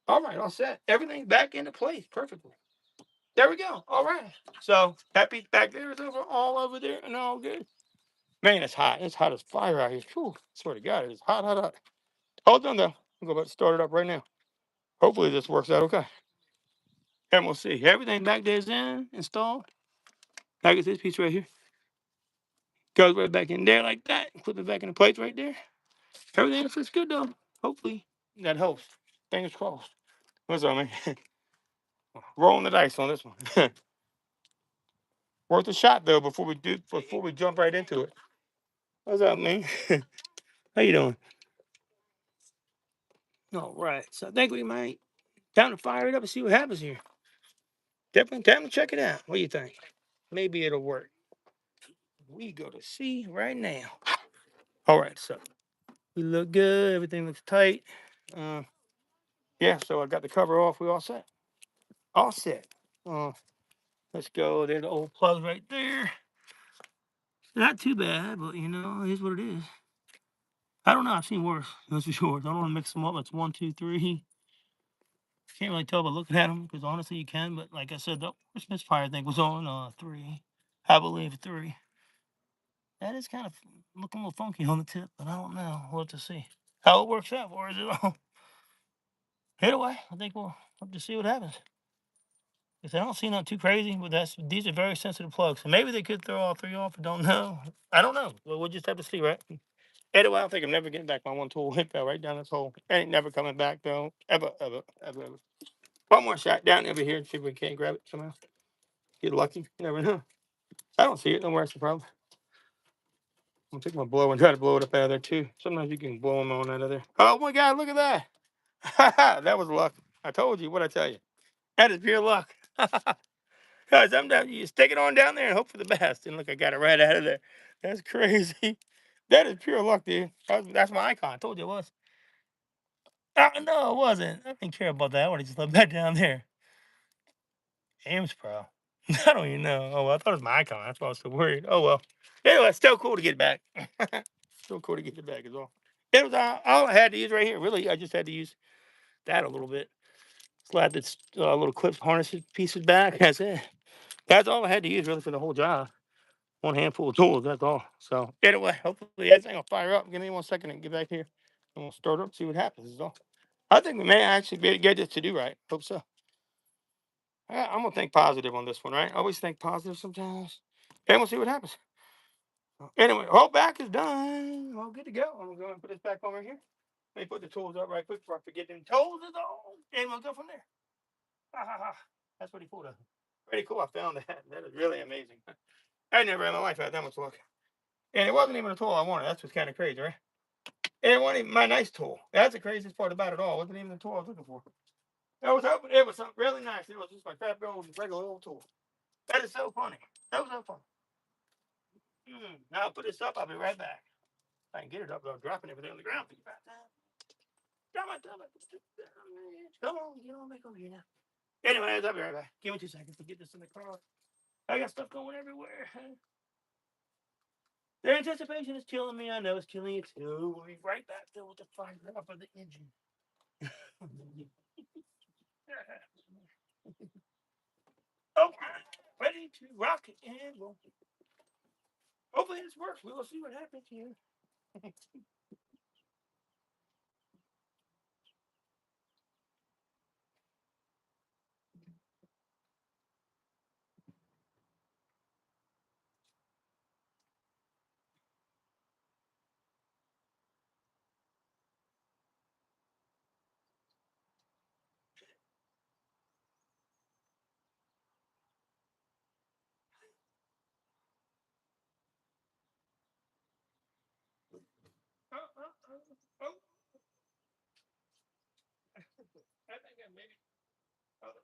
All right. All set. Everything back into place perfectly. There we go. All right. So that piece back there is over all over there and all good. Man, it's hot. It's hot as fire out here. Whew. Swear to God, it's hot, hot, hot. Hold on though. I'm about to start it up right now. Hopefully this works out okay. And we'll see. Everything back there is in, installed. Like it's this piece right here. Goes right back in there like that. Clip it back in the place right there. Everything else looks good though. Hopefully that helps. Fingers crossed. What's up, man? Rolling the dice on this one. Worth a shot though before we jump right into it. What's up, man? How you doing? All right. So I think we might time to fire it up and see what happens here. Definitely time to check it out. What do you think? Maybe it'll work. We go to see right now. All right, so we look good. Everything looks tight. Yeah, so I got the cover off. We all set. All set. Let's go. There's the old plug right there. Not too bad, but you know, it is what it is. I don't know. I've seen worse. That's for sure. I don't want to mix them up. It's 1, 2, 3. Can't really tell by looking at them because honestly, you can. But like I said, the MISFIRE thing was on 3. I believe 3. That is kind of looking a little funky on the tip, but I don't know. We'll have to see how it works out for us. Anyway, I think we'll have to see what happens. Because I don't see nothing too crazy, but these are very sensitive plugs. So maybe they could throw all three off. I don't know. I don't know. Well, we'll just have to see, right? Anyway, I don't think I'm never getting back my one tool. It fell right down this hole. It ain't never coming back, though. Ever, ever, ever, ever. One more shot down over here and see if we can't grab it somehow. Get lucky. You never know. I don't see it. Don't worry, it's the problem. I'm taking my blow and try to blow it up out of there, too. Sometimes you can blow them on out of there. Oh, my God, look at that. That was luck. I told you. What'd I tell you? That is pure luck. Sometimes you just take it on down there and hope for the best. And look, I got it right out of there. That's crazy. That is pure luck, dude. That's my icon. I told you it was. No, it wasn't. I didn't care about that. I would have just left that down there. Ames Pro. I don't even know. Oh, well, I thought it was my icon. That's why I was so worried. Oh, well. Anyway, it's still cool to get it back. Still cool to get it back as well. It was all I had to use right here. Really, I just had to use that a little bit. Slide this little clip harness pieces back. That's it. That's all I had to use really for the whole job. One handful of tools. That's all. So anyway, hopefully everything will fire up. Give me 1 second and get back here, and we'll start up. See what happens. Is all. I think we may actually be able to get this to do right. Hope so. I'm gonna think positive on this one, right? Always think positive sometimes, and we'll see what happens. Anyway, whole back is done. All good to go. I'm gonna go and put this back over here. Let me put the tools up right quick before I forget them tools is all, and we'll go from there. Ha ha ha. That's pretty cool. Though. Pretty cool. I found that. That is really amazing. I never in my life had that much luck. And it wasn't even a tool I wanted. That's what's kind of crazy, right? And it wasn't even my nice tool. That's the craziest part about it all. It wasn't even the tool I was looking for. I was hoping it was something really nice. It was just my crap old regular old tool. That is so funny. That was so funny. Now I'll put this up. I'll be right back. If I can get it up, though, dropping everything on the ground. Come on. Come on, get on back over here now. Anyways, I'll be right back. Give me 2 seconds to get this in the car. I got stuff going everywhere. The anticipation is killing me. I know it's killing you too. We'll be right back there with the fire up of the engine. Okay, ready to rock it and roll. Hopefully this works. We will see what happens here. Oh, oh, oh, oh. I think I maybe. Oh.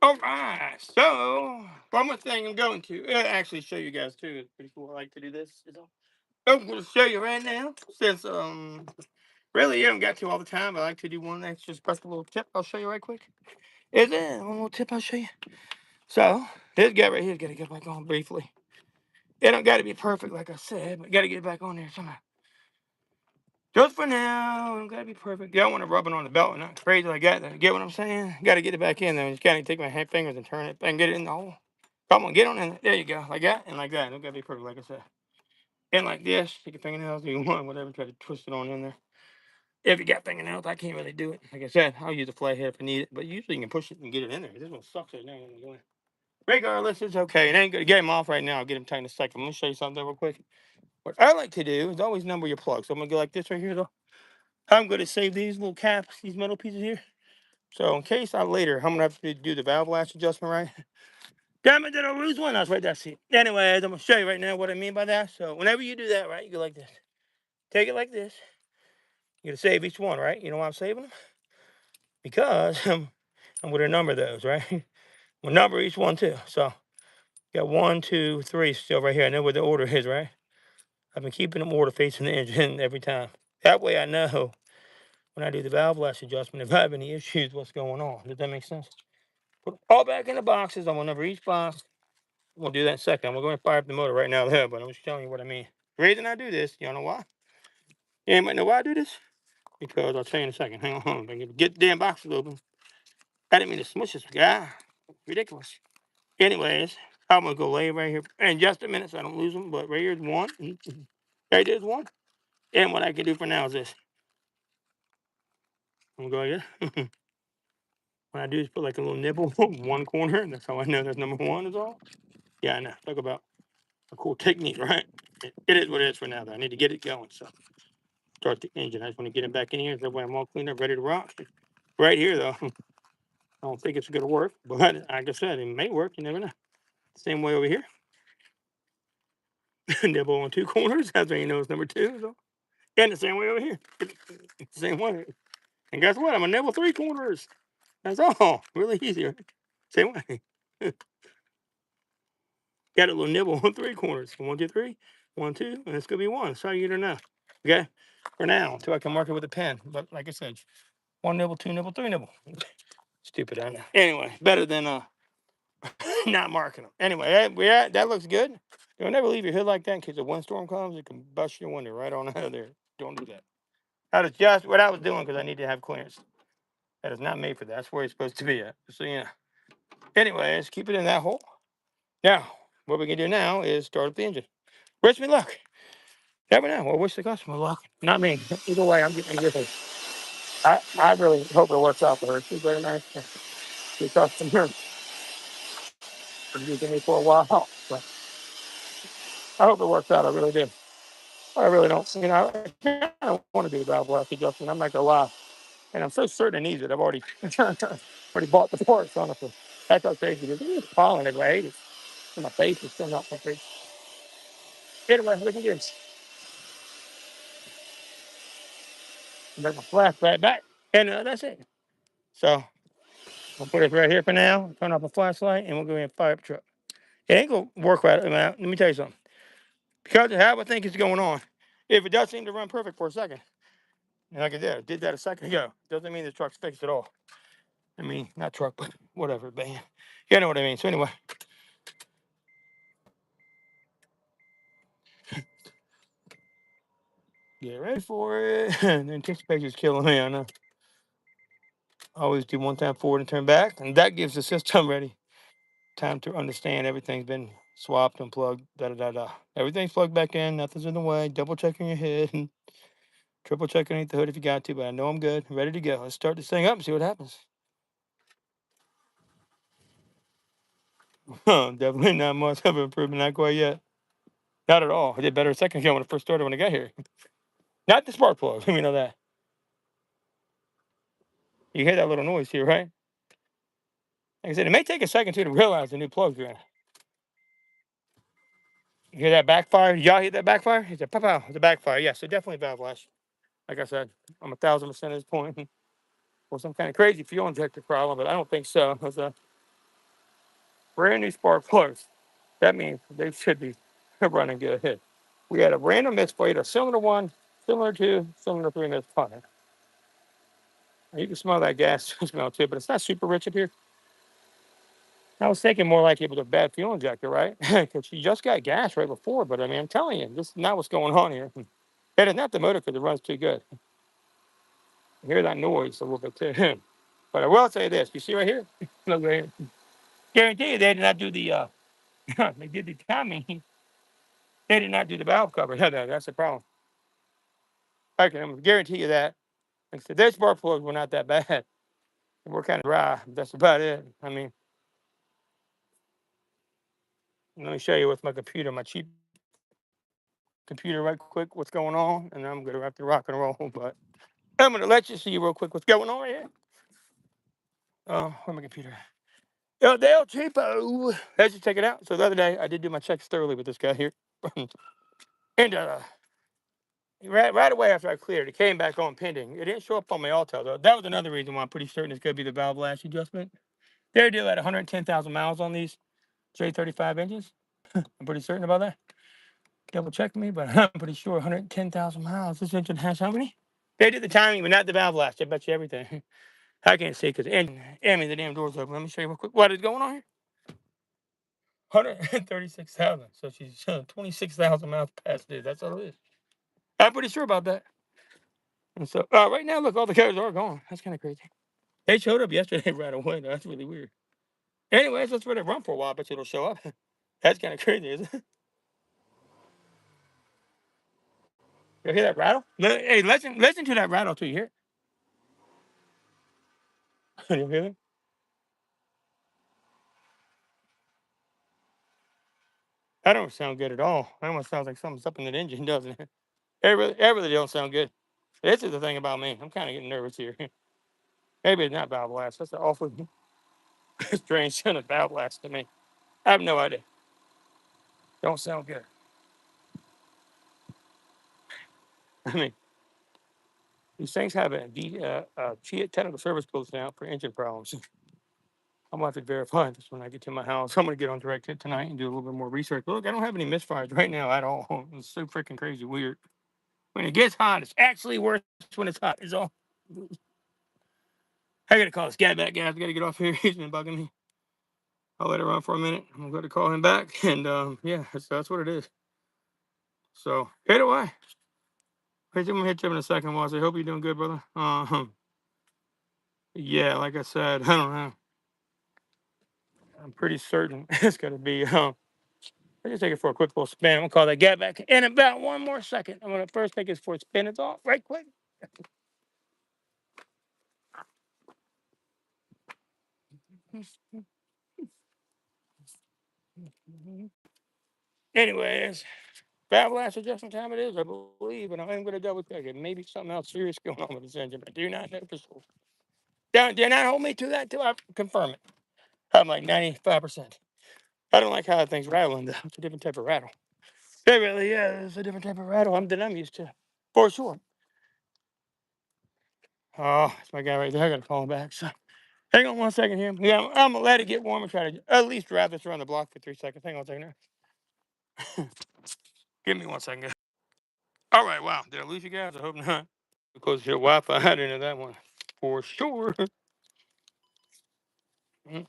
All right, so one more thing I'm going to actually show you guys too. It's pretty cool. I like to do this. I'm going to show you right now. Since really you haven't got to all the time, I like to do one that's just a little tip. I'll show you right quick. Is there one little tip I'll show you? So this guy right here's got to get back on briefly. It don't got to be perfect, like I said, but got to get it back on there somehow. Just for now, don't gotta be perfect. You don't want to rub it on the belt, not crazy like that. Get what I'm saying? Got to get it back in there. Just gotta take my fingers and turn it and get it in the hole. Come on, get on in. There you go, like that and like that. Don't gotta be perfect, like I said. And like this, take your fingernails, you want whatever. Try to twist it on in there. If you got fingernails, I can't really do it. Like I said, I'll use a flathead if I need it, but usually you can push it and get it in there. This one sucks right now. Regardless, it's okay. It ain't gonna get him off right now. I'll get him tight in a second. Let me show you something real quick. What I like to do is always number your plugs. So I'm gonna go like this right here though. I'm going to save these little caps, these metal pieces here. So in case I later, I'm going to have to do the valve lash adjustment, right? Damn it, did I lose one? That's right, that's it. Anyways, I'm going to show you right now what I mean by that. So whenever you do that, right, you go like this. Take it like this. You're going to save each one, right? You know why I'm saving them? Because I'm going to number those, right? We'll number each one too. So got 1, 2, 3 still right here. I know where the order is, right? I've been keeping them order facing the engine every time. That way I know when I do the valve lash adjustment, if I have any issues, what's going on. Does that make sense? Put all back in the boxes. I'm going to number each box. We'll do that in a second. I'm going to go and fire up the motor right now there, but I'm just telling you what I mean. The reason I do this, you know why? You might know why I do this? Because I'll tell you in a second. Hang on. If I can get the damn boxes open. I didn't mean to smush this guy. Ridiculous. Anyways, I'm going to go lay right here in just a minute so I don't lose them. But right here's one. Right there's one. And what I can do for now is this. I'm going to go here. What I do is put like a little nibble one corner. That's how I know that's number one is all. Yeah, I know. Talk about a cool technique, right? It is what it is for now, though. I need to get it going. So start the engine. I just want to get it back in here. That way I'm all cleaned up, ready to rock. Right here, though, I don't think it's going to work. But like I said, it may work. You never know. Same way over here. Nibble on two corners. That's how you know it's number two. So. And the same way over here. Same way. And guess what? I'm going to nibble three corners. That's all. Really easy. Right? Same way. Got a little nibble on three corners. 1, 2, 3. 1, 2. And it's going to be 1. So you get it now. Okay? For now, until I can mark it with a pen. But like I said, 1 nibble, 2 nibble, 3 nibble. Stupid, I know. Anyway, better than not marking them. Anyway, that looks good. Don't ever leave your hood like that in case a windstorm comes. It can bust your window right on out of there. Don't do that. That is just what I was doing because I need to have clearance. That is not made for that. That's where it's supposed to be at. So yeah. Anyway, let's keep it in that hole. Now, what we can do now is start up the engine. Wish me luck. Never know. Well, wish the customer luck. Not me. Either way, I'm getting good. I really hope it works out for her. She's very nice. She's a customer. She's using me for a while. But I hope it works out. I really do. I really don't. You know, I don't want to do the valve lash adjustment. I'm not going to lie. And I'm so certain it needs it. I've already bought the parts, honestly. That's how crazy it is. It's falling it. I hate it. And my face is still not my face. Anyway, look at this. Make my flash right back. And that's it. So I'll put it right here for now. Turn off the flashlight, and we'll go ahead and fire up the truck. It ain't going to work right now. Let me tell you something. Because of how I think it's going on, if it does seem to run perfect for a second, and like I did that a second ago, doesn't mean the truck's fixed at all. I mean, not truck, but whatever, man. You know what I mean. So anyway. Get ready for it. The anticipation's killing me, I know. Always do one time forward and turn back, and that gives the system ready time to understand everything's been swapped, unplugged, da-da-da-da. Everything's plugged back in, nothing's in the way. Double checking your head and triple checking underneath the hood if you got to, but I know I'm good. I'm ready to go. Let's start this thing up and see what happens. Definitely not much of an improvement, not quite yet. Not at all. I did better a second ago when I first started when I got here. Not the spark plug, let me know that. You hear that little noise here, right? Like I said, it may take a second too to realize the new plugs are in. You hear that backfire? Y'all hear that backfire? He said, "Pow pow." It's a backfire. Yes, so definitely valve lash. Like I said, I'm 1,000% at this point. Or some kind of crazy fuel injector problem, but I don't think so. It's a brand new spark plugs. That means they should be running good. We had a random misfire, a cylinder 1, cylinder 2, cylinder 3 misfire. You can smell that gas smell too, but it's not super rich up here. I was thinking more like it was a bad fuel injector, right? Because she just got gas right before, but I mean, I'm telling you, this is not what's going on here. It is not the motor because it runs too good. I hear that noise a little bit too. But I will say this: you see right here, look right here. Guarantee you, they did not do the. They did the timing. They did not do the valve cover. That's the problem. I can guarantee you that. Like I said, their spark plugs were not that bad. We're kind of dry. That's about it. I mean, let me show you with my computer, my cheap computer, right quick, what's going on, and I'm gonna have to rock and roll. But I'm gonna let you see real quick what's going on right here. Where's my computer? The El Cheapo. Let's just check it out. So the other day, I did do my checks thoroughly with this guy here, and right away after I cleared, it came back on pending. It didn't show up on my Autel though. That was another reason why I'm pretty certain it's gonna be the valve lash adjustment. They do at 110,000 miles on these J35 engines. I'm pretty certain about that. Double check me, but I'm pretty sure 110,000 miles. This engine has how many? They did the timing, but not the valve lash. I bet you everything. I can't see because the engine, I mean, the damn door's open. Let me show you real quick what is going on here. 136,000. So she's 26,000 miles past due. That's all it is. I'm pretty sure about that. And so right now, look, all the cars are gone. That's kind of crazy. They showed up yesterday right away. That's really weird. Anyways, let's let it run for a while, but it'll show up. That's kind of crazy, isn't it? You hear that rattle? Hey, listen to that rattle too. You hear it? You hear it? That don't sound good at all. That almost sounds like something's up in the engine, doesn't it? It really don't sound good. This is the thing about me. I'm kind of getting nervous here. Maybe it's not valve blast. That's an awful strange sound of valve blast to me. I have no idea. Don't sound good. I mean, these things have a technical service closed now for engine problems. I'm gonna have to verify this when I get to my house. I'm gonna get on direct hit tonight and do a little bit more research. Look, I don't have any misfires right now at all. It's so freaking crazy weird. When it gets hot, it's actually worse when it's hot. Is all. I gotta call this guy back, guys. I gotta get off here. He's been bugging me. I'll let it run for a minute. I'm going to call him back, and yeah, that's what it is. So, hey, do I? I'm gonna hit you in a second, Waz. I hope you're doing good, brother. Yeah, like I said, I don't know. I'm pretty certain it's gonna be. I just take it for a quick little spin. I'm gonna call that guy back in about one more second. I'm gonna first take it for a spin. It's off right quick. Anyways, valve lash adjustment time it is, I believe, and I am gonna double check it. Maybe something else serious going on with this engine. I do not know for sure. Do not hold me to that till I confirm it. I'm like 95%. I don't like how that thing's rattling though. It's a different type of rattle. It really is. It's a different type of rattle than I'm used to. For sure. Oh, it's my guy right there. I gotta call him back. So hang on one second here. Yeah, I'm gonna let it get warm and try to at least drive this around the block for 3 seconds. Hang on a second here. Give me 1 second. All right, wow. Did I lose you guys? I hope not. Because your Wi-Fi had into that one. For sure. Give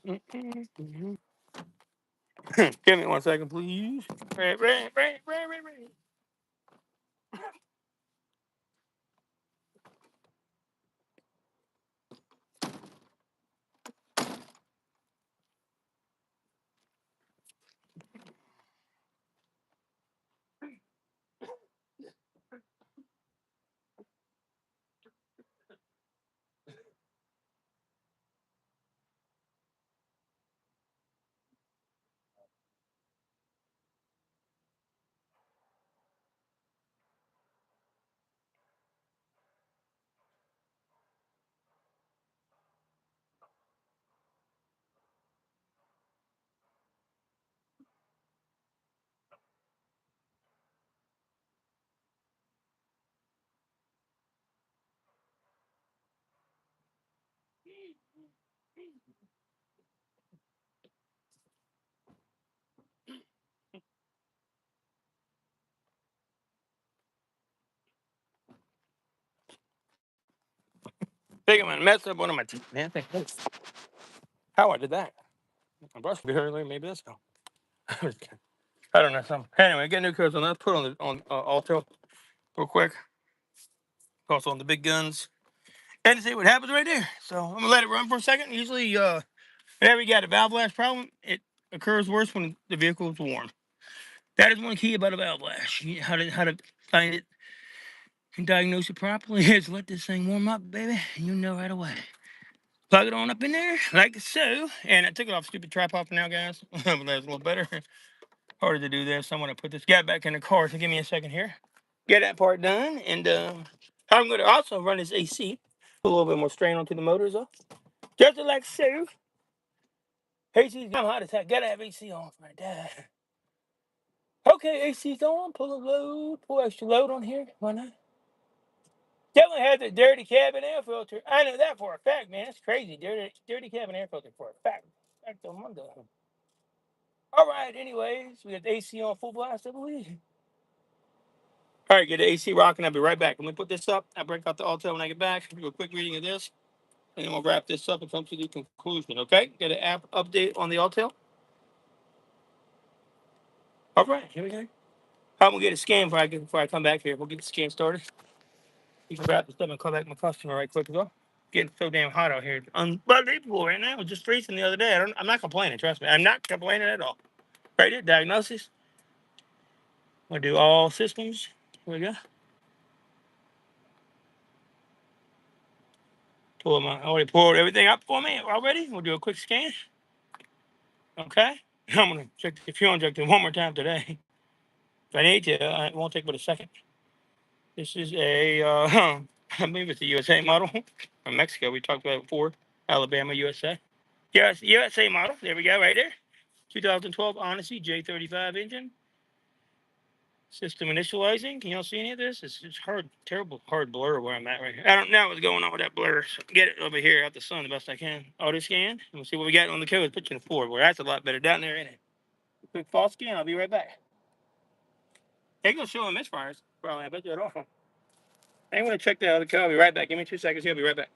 me 1 second, please. Right. think I'm gonna mess up one of my teeth, man. How I did that? My brush will be earlier. Maybe this go. I don't know. Some anyway. Get new codes on that. Put on the Autel real quick. Also on the big guns, and see what happens right there. So I'm gonna let it run for a second. Usually, whenever you got a valve lash problem, it occurs worse when the vehicle is warm. That is one key about a valve lash. How to find it and diagnose it properly is let this thing warm up, baby, and you know right away. Plug it on up in there, like so. And I took it off stupid tripod for now, guys. But that's a little better. Harder to do this. So I'm going to put this guy back in the car. So give me a second here. Get that part done. And I'm going to also run this AC. Put a little bit more strain onto the motors, though. Just like so. AC's got a heart attack. Gotta have AC on right there. Okay, AC's on. Pull a load. Pull extra load on here. Why not? Definitely had the dirty cabin air filter. I know that for a fact, man. It's crazy. Dirty cabin air filter for a fact. Fact on Monday. All right, anyways, we got the AC on full blast, I believe. All right, get the AC rocking. I'll be right back. I'm going to put this up. I'll break out the Autel when I get back. Do a quick reading of this, and then we'll wrap this up and come to the conclusion, okay? Get an app update on the Autel. All right, here we go. I'm going to get a scan before I come back here. We'll get the scan started. You can wrap this up and call back my customer right quick as well. Getting so damn hot out here. Unbelievable right now. It was just freezing the other day. I'm not complaining, trust me. I'm not complaining at all. Right here, diagnosis. We'll do all systems. Here we go. I already pulled everything up for me already. We'll do a quick scan. Okay. I'm going to check the fuel injector one more time today. If I need to, it won't take but a second. This is I believe it's a USA model from Mexico. We talked about it before. Alabama, USA. Yes, USA model. There we go, right there. 2012 Odyssey J35 engine. System initializing. Can y'all see any of this? It's hard, terrible, hard blur where I'm at right here. I don't know what's going on with that blur. So get it over here out the sun the best I can. Auto scan. And we'll see what we got on the code. Put you in the floor. Well, that's a lot better down there, isn't it? Quick false scan. I'll be right back. Ain't gonna show him misfires. Probably. I bet you it off. I ain't gonna check the other code. I'll be right back. Give me 2 seconds here. I'll be right back.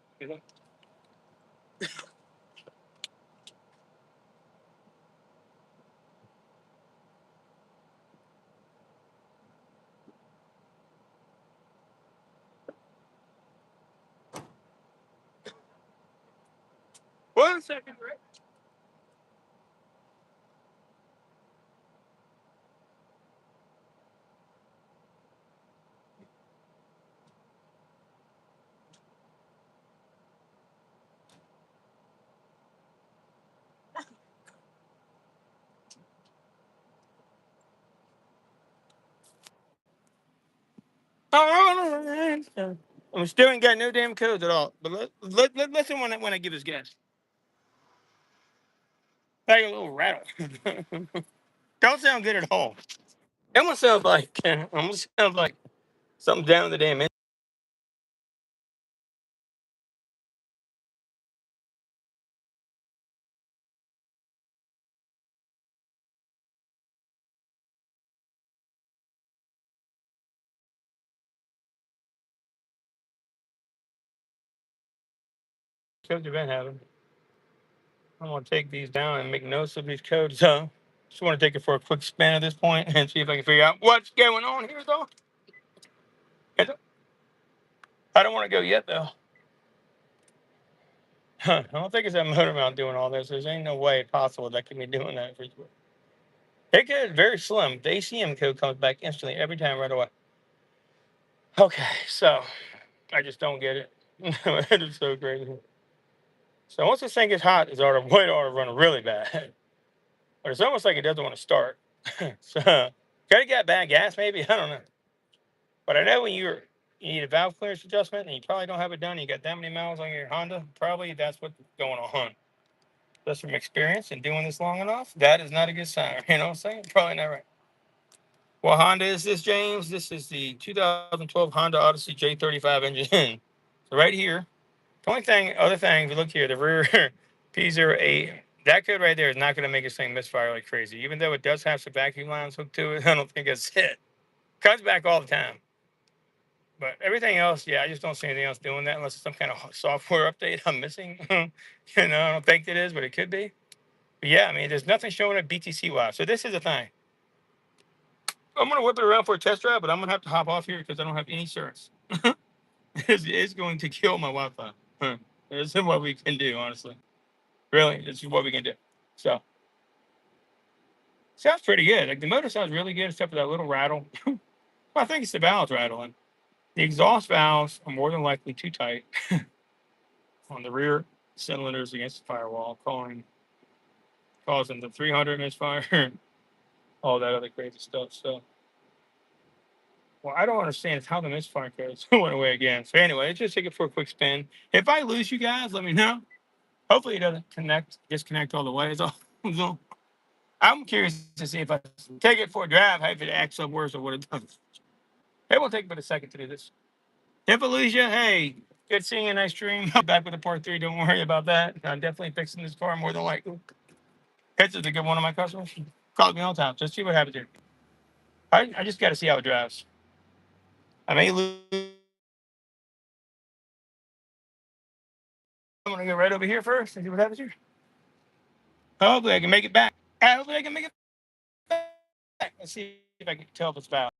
One second, Rick. All right. I'm still ain't got no damn codes at all. But listen when I give this guess. Like a little rattle. Don't sound good at all. It almost sounds like something down the damn codes you've been having. I'm gonna take these down and make notes of these codes. Just want to take it for a quick spin at this point and see if I can figure out what's going on here, though. I don't want to go yet, though. I don't think it's that motor mount doing all this. There's ain't no way possible that can be doing that. It could very slim. The ACM code comes back instantly every time right away. Okay, so I just don't get it. It is so crazy. So once this thing gets hot, it's ought to run really bad. But it's almost like it doesn't want to start. So gotta get bad gas, maybe. I don't know. But I know when you need a valve clearance adjustment and you probably don't have it done, you got that many miles on your Honda, probably that's what's going on. Just from experience and doing this long enough, that is not a good sign. You know what I'm saying? Probably not right. What Honda is this, James? This is the 2012 Honda Odyssey J35 engine. So right here, the only thing, other thing, if you look here, the rear P08. That code right there is not going to make this thing misfire like crazy. Even though it does have some vacuum lines hooked to it, I don't think it's it. Comes back all the time. But everything else, yeah, I just don't see anything else doing that unless it's some kind of software update I'm missing. I don't think it is, but it could be. But yeah, I mean, there's nothing showing up BTC wise. So this is a thing. I'm going to whip it around for a test drive, but I'm going to have to hop off here because I don't have any certs. It's going to kill my Wi-Fi. This is what we can do, honestly. Really, this is what we can do. So, sounds pretty good. Like the motor sounds really good, except for that little rattle. I think it's the valves rattling. The exhaust valves are more than likely too tight on the rear cylinders against the firewall, causing the 300 misfire and all that other crazy stuff. So, well, I don't understand how the misfire codes went away again. So anyway, let's just take it for a quick spin. If I lose you guys, let me know. Hopefully it doesn't disconnect all the way. So I'm curious to see if I take it for a drive, how if it acts up worse or what it does. It will take but a second to do this. If I lose you, hey, good seeing you. Nice dream. I'll be back with a part 3. Don't worry about that. I'm definitely fixing this car more than likely. This is a good one of my customers. Calls me all the time. Just see what happens here. I just got to see how it drives. I may lose. I'm going to go right over here first and see what happens here. Hopefully I can make it back. Hopefully I can make it back. Let's see if I can tell if it's valid.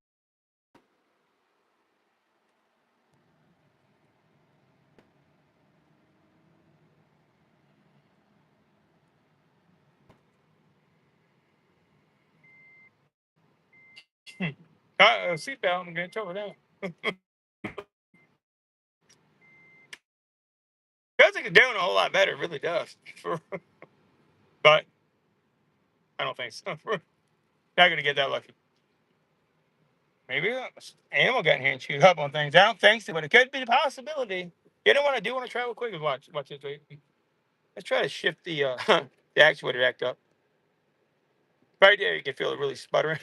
Seatbelt. I'm going to trouble now. Feels like it's doing a whole lot better. It really does. But I don't think so. Not going to get that lucky. Maybe animal got in here and chewed up on things. I don't think so, but it could be a possibility. You know what I do want to travel quick is watch this. Let's try to shift the the actuator act up. Right there, you can feel it really sputtering.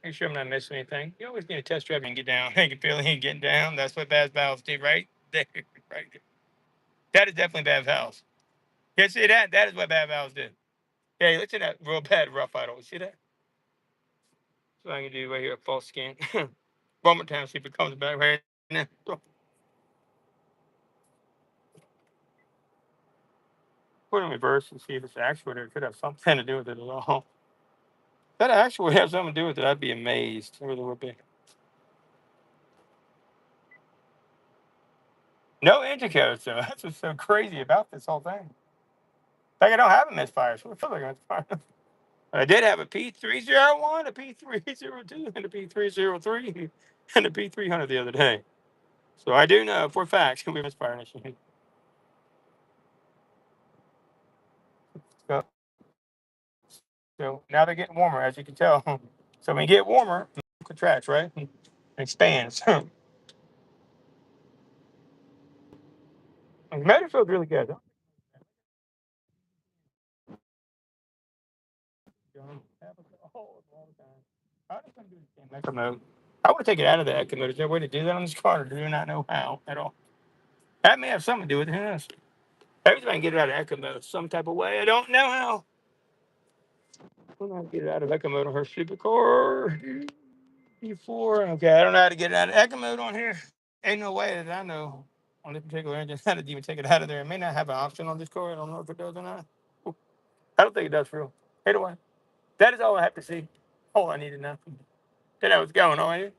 Make sure I'm not missing anything. You always need a test drive and get down. You can feel it getting down. That's what bad valves do, right there, right there. That is definitely bad valves. Yeah, see that? That is what bad valves do. Yeah, look at that real bad rough idle. See that? So I can do right here a false scan. One more time, see if it comes back right now. Put it in reverse and see if it's actuator. It could have something to do with it at all. If that actually have something to do with it, I'd be amazed. It really would be. No indicator, so that's what's so crazy about this whole thing. Like I don't have a misfire, so it feels like a misfire. But I did have a P301, a P302, and a P303, and a P300 the other day. So I do know for a fact we misfire an issue. So, so now they're getting warmer, as you can tell. So when you get warmer, it contracts, right? It expands. The motor feels really good. Echo mode. I want to take it out of the echo mode. Is there a way to do that on this car? Or do not know how at all. That may have something to do with it. Who knows? Every time I can get it out of echo mode some type of way. I don't know how. I'm going to get it out of echo mode on her stupid car. E4. Okay, I don't know how to get it out of echo mode on here. Ain't no way that I know on this particular engine how to even take it out of there. It may not have an option on this car. I don't know if it does or not. I don't think it does for real. Anyway, that is all I have to see. All I need to know. That I was going on here.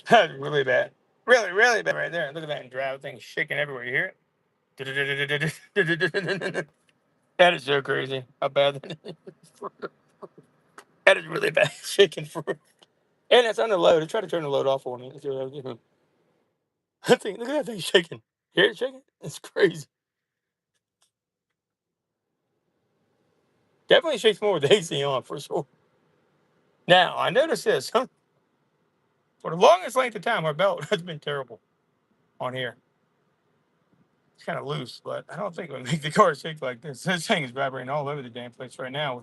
That's really bad. Really, really bad right there. Look at that drive thing shaking everywhere. You hear it? That is so crazy. How bad that is. That is really bad shaking for. And it's on the load. I tried to turn the load off for me. That thing, look at that thing shaking. Hear it shaking? It's crazy. Definitely shakes more with the AC on for sure. Now, I noticed this. For the longest length of time, our belt has been terrible on here. It's kind of loose, but I don't think it would make the car shake like this. This thing is vibrating all over the damn place right now.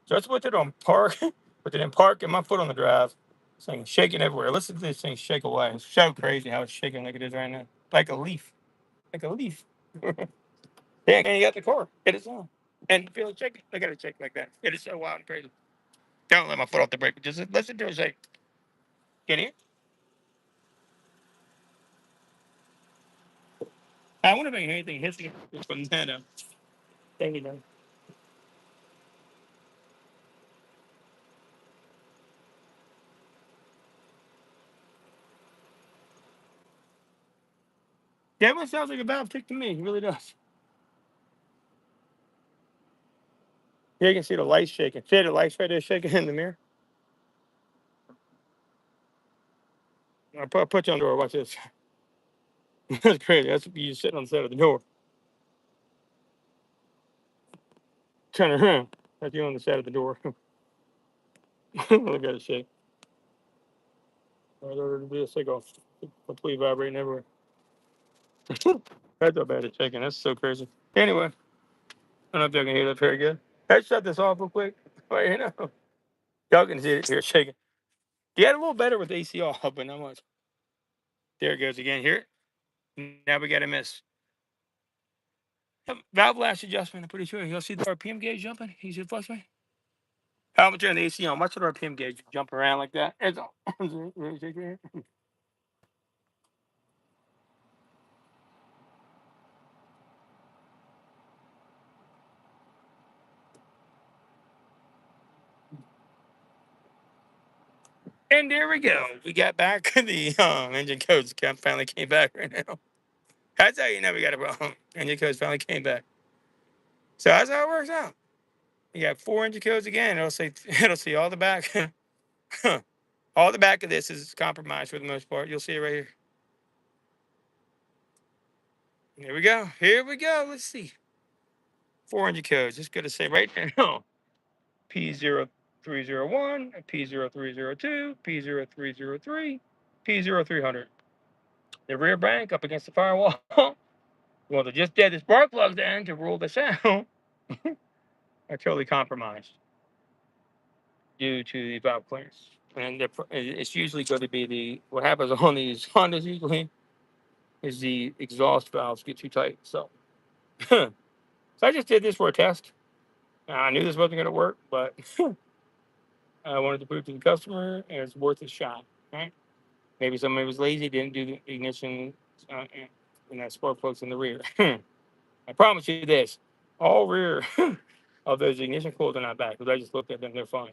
Just put it on park, put it in park, and my foot on the drive. This thing's shaking everywhere. Listen to this thing shake away. It's so crazy how it's shaking like it is right now. Like a leaf. Like a leaf. Dang, and you got the car. It is on. And feel it shaking. Look at it shake like that. It is so wild and crazy. Don't let my foot off the brake. Just listen to it shake. Can you hear? I wonder if I can hear anything hissing from that thing, you know. That one sounds like a valve tick to me. It really does. Yeah, you can see the lights shaking. See the lights right there shaking in the mirror? I'll put you on the door. Watch this. That's crazy. That's you sitting on the side of the door. Turn around. That's you on the side of the door. Look at it shake. There'll be a signal. Complete vibrating everywhere. That's how bad it's shaking. That's so crazy. Anyway, I don't know if y'all can hear that very good. Let's shut this off real quick. Right, you know. Y'all can see it here shaking. You got a little better with the AC off, but not much. There it goes again. Hear it? Now we got a miss. Valve lash adjustment, I'm pretty sure. You'll see the RPM gauge jumping. You see it flush me? How much turn the AC on? Watch the RPM gauge jump around like that. It's on. And there we go. We got back. The engine codes finally came back right now. That's how you know we got a problem. Engine codes finally came back. So that's how it works out. You got 4 engine codes again. It'll see all the back. All the back of this is compromised for the most part. You'll see it right here. Here we go. Here we go. Let's see. 4 engine codes. Just going to say right now. P0301, P0302, P0303, P0300. The rear bank up against the firewall. Well, they just did the spark plugs in to rule this out. Are totally compromised due to the valve clearance. And it's usually going to be what happens on these Hondas usually is the exhaust valves get too tight. So, so I just did this for a test. I knew this wasn't going to work, but I wanted to prove to the customer it's worth a shot. Right? Maybe somebody was lazy, didn't do the ignition, and that spark plugs in the rear. I promise you this: all rear of those ignition coils are not back because I just looked at them; they're fine.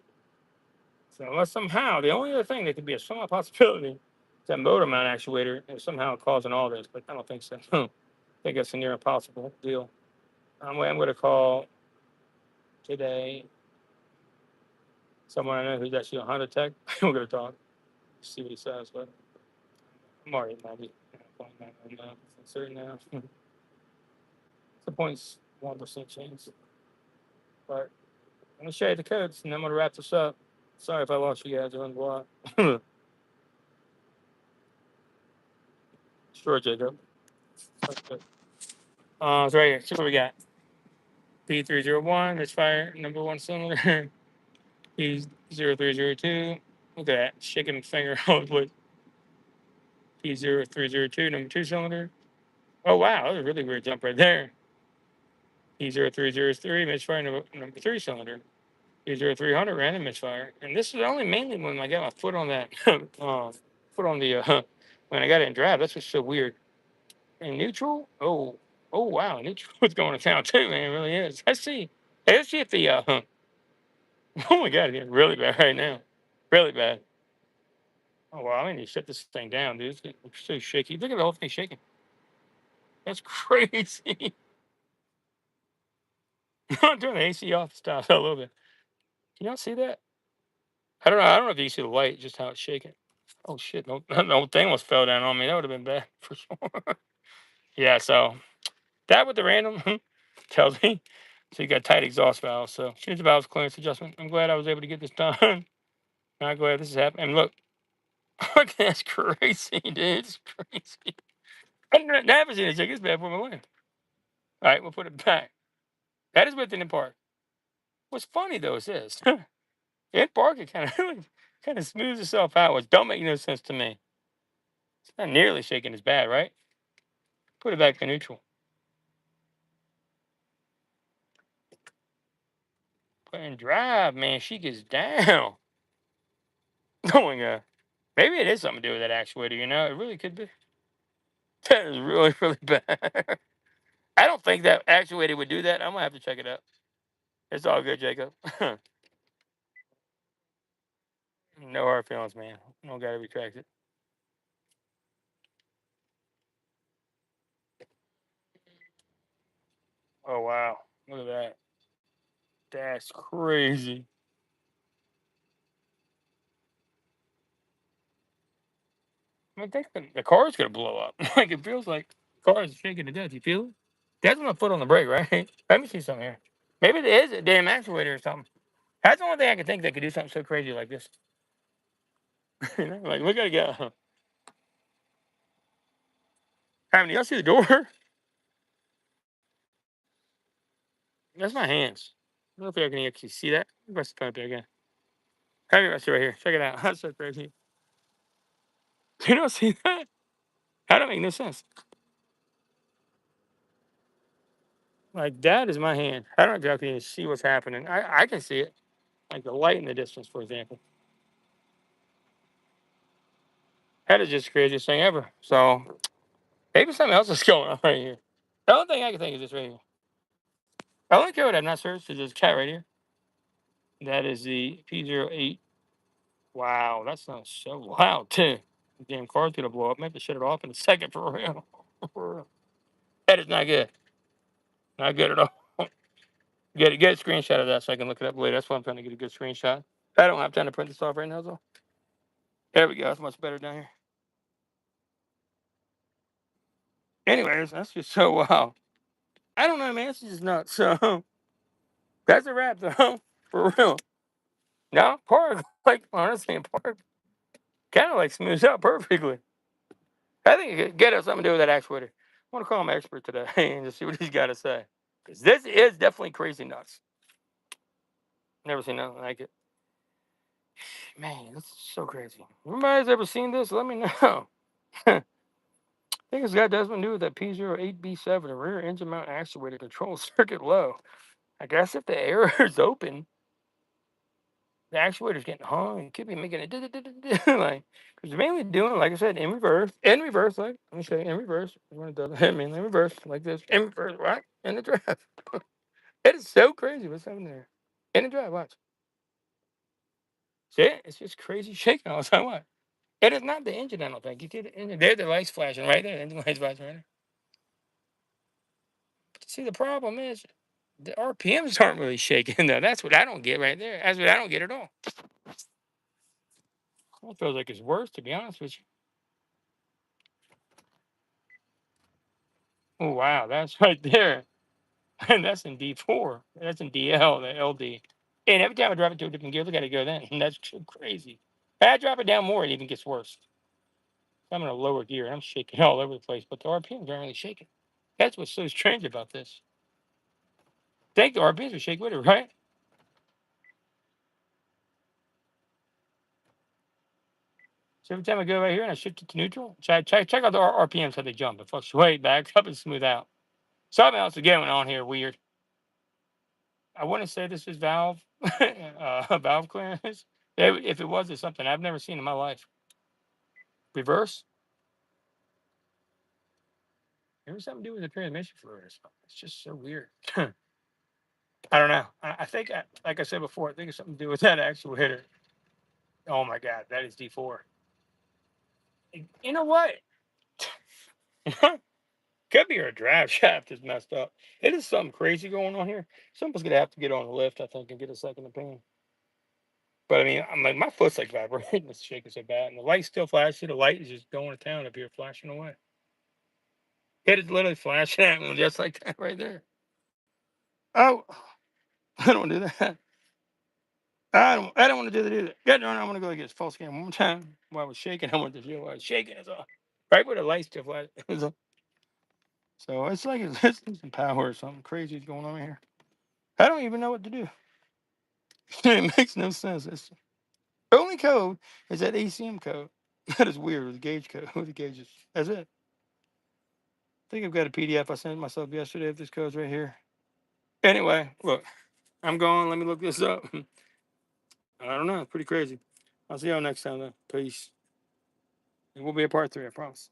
So unless somehow the only other thing that could be a somewhat possibility is that motor mount actuator is somehow causing all this, but I don't think so. I think it's a near impossible deal. I'm going to call today someone I know who's actually a Honda tech. We're going to talk, see what he says, but I'm already 90.9 certain now. It's a 0.1% chance. But I'm going to show you the codes and I'm going to wrap this up. Sorry if I lost you guys on the block. Sure, Jacob. So right here. See what we got. P301, MISFIRE, number 1 cylinder. P0302. Look at that. Shaking the finger all the way. P0302, number 2 cylinder. Oh, wow. That was a really weird jump right there. P0303, MISFIRE, number 3 cylinder. P0300, random MISFIRE. And this is only mainly when I got my foot on that, foot on the, when I got it in drive. That's what's so weird. And neutral? Oh, wow. Neutral is going to town too, man. It really is. Let's see. Hey, let's see if the, oh my God, it's really bad right now. Really bad. Oh, wow. I need to shut this thing down, dude. It's so shaky. Look at the whole thing shaking. That's crazy. I'm turning the AC off. Stop a little bit. Can y'all see that? I don't know. I don't know if you can see the light, just how it's shaking. Oh shit! No, the whole thing almost fell down on me. That would have been bad for sure. Yeah. So that with the random tells me. So you got tight exhaust valve. So change the valves clearance adjustment. I'm glad I was able to get this done. I'm glad this is happening. And look, look, that's crazy, dude. It's crazy. I've never seen it shake this bad for my life. All right, we'll put it back. That is within the park. What's funny though is this. In park, it kind of smooths itself out, which don't make no sense to me. It's not nearly shaking as bad, right? Put it back to neutral. Put in drive, man. She gets down. Oh my god. Maybe it is something to do with that actuator, you know? It really could be. That is really, really bad. I don't think that actuator would do that. I'm gonna have to check it out. It's all good, Jacob. No hard feelings, man. Don't gotta retract it. Oh wow. Look at that. That's crazy. I mean, think the car's gonna blow up. Like it feels like the car is shaking to death. You feel it? That's my foot on the brake, right? Let me see something here. Maybe it is a damn actuator or something. That's the only thing I can think that could do something so crazy like this. You know, like we gotta go. I mean, y'all see the door? That's my hands. I don't know if y'all can actually see that. Rest it up there again. Have it rest it right here. Check it out. That's so crazy. You don't see that? That don't make no sense. Like that is my hand. I don't know if y'all can see what's happening. I can see it. Like the light in the distance, for example. That is just the craziest thing ever. So maybe something else is going on right here. The only thing I can think is this right here. The only code I've not searched is this cat right here. That is the P08. Wow, that sounds so loud too. The damn car's gonna blow up. I have to shut it off in a second for real. For real. That is not good. Not good at all. Get a screenshot of that so I can look it up later. That's why I'm trying to get a good screenshot. I don't have time to print this off right now, though. There we go. That's much better down here. Anyways, that's just so wow. I don't know, man. It's just nuts. So that's a wrap, though. For real. Now, park, like, honestly, in park, kind of like smooths out perfectly. I think it could get us something to do with that actuator. I want to call him an expert today and just see what he's got to say. Because this is definitely crazy nuts. Never seen nothing like it. Man, this is so crazy. Everybody's ever seen this? Let me know. I think it's got something to do with that P08B7, the rear engine mount actuator control circuit low. I guess if the air is open, the actuator's getting hung. It could be making it like, because mainly doing, like I said, in reverse, like, let me show you, in reverse. When it does, I mean, in reverse, like this, in reverse, right? In the drive. It is so crazy what's happening there. In the drive, watch. See it? It's just crazy shaking all the time. What? It is not the engine, I don't think. You see the engine? There, the lights flashing right there. The engine lights flashing right there. But see, the problem is the RPMs aren't really shaking, though. That's what I don't get right there. That's what I don't get at all. It feels like it's worse, to be honest with you. Oh, wow. That's right there. And that's in D4. That's in DL, the LD. And every time I drop it to a different gear, look at it go then. And that's so crazy. If I drop it down more, it even gets worse. I'm in a lower gear. I'm shaking all over the place, but the RPMs aren't really shaking. That's what's so strange about this. Think the RPMs would shake with it, right? So every time I go right here and I shift it to neutral, check out the RPMs how they jump. It fluctuate back up and smooth out. Something else is going on here weird. I wouldn't say this is valve valve clearance. If it was, it's something I've never seen in my life. Reverse. Maybe something to do with the transmission fluid or something. It's just so weird. I don't know. I think, like I said before, I think it's something to do with that actuator. Oh my God, that is D4. You know what? Could be your drive shaft is messed up. It is something crazy going on here. Someone's gonna have to get on the lift, I think, and get a second opinion. But I mean, I'm like, my foot's like vibrating. It's shaking so bad, and the light's still flashing. The light is just going to town up here, flashing away. It is literally flashing at me just like that right there. Oh, I don't do that. I don't want to do that either. God darn, I'm gonna go get full scan one more time. While I was shaking, I wanted to feel while I was shaking. It's all right where the lights still flash. So it's like it's losing power or something crazy is going on here. I don't even know what to do. It makes no sense. It's, the only code is that ACM code. That is weird. The gauge code. The gauges. That's it. I think I've got a PDF I sent myself yesterday of this code's right here. Anyway, look, I'm going. Let me look this up. I don't know. It's pretty crazy. I'll see y'all next time, though. Peace. It will be a part 3, I promise.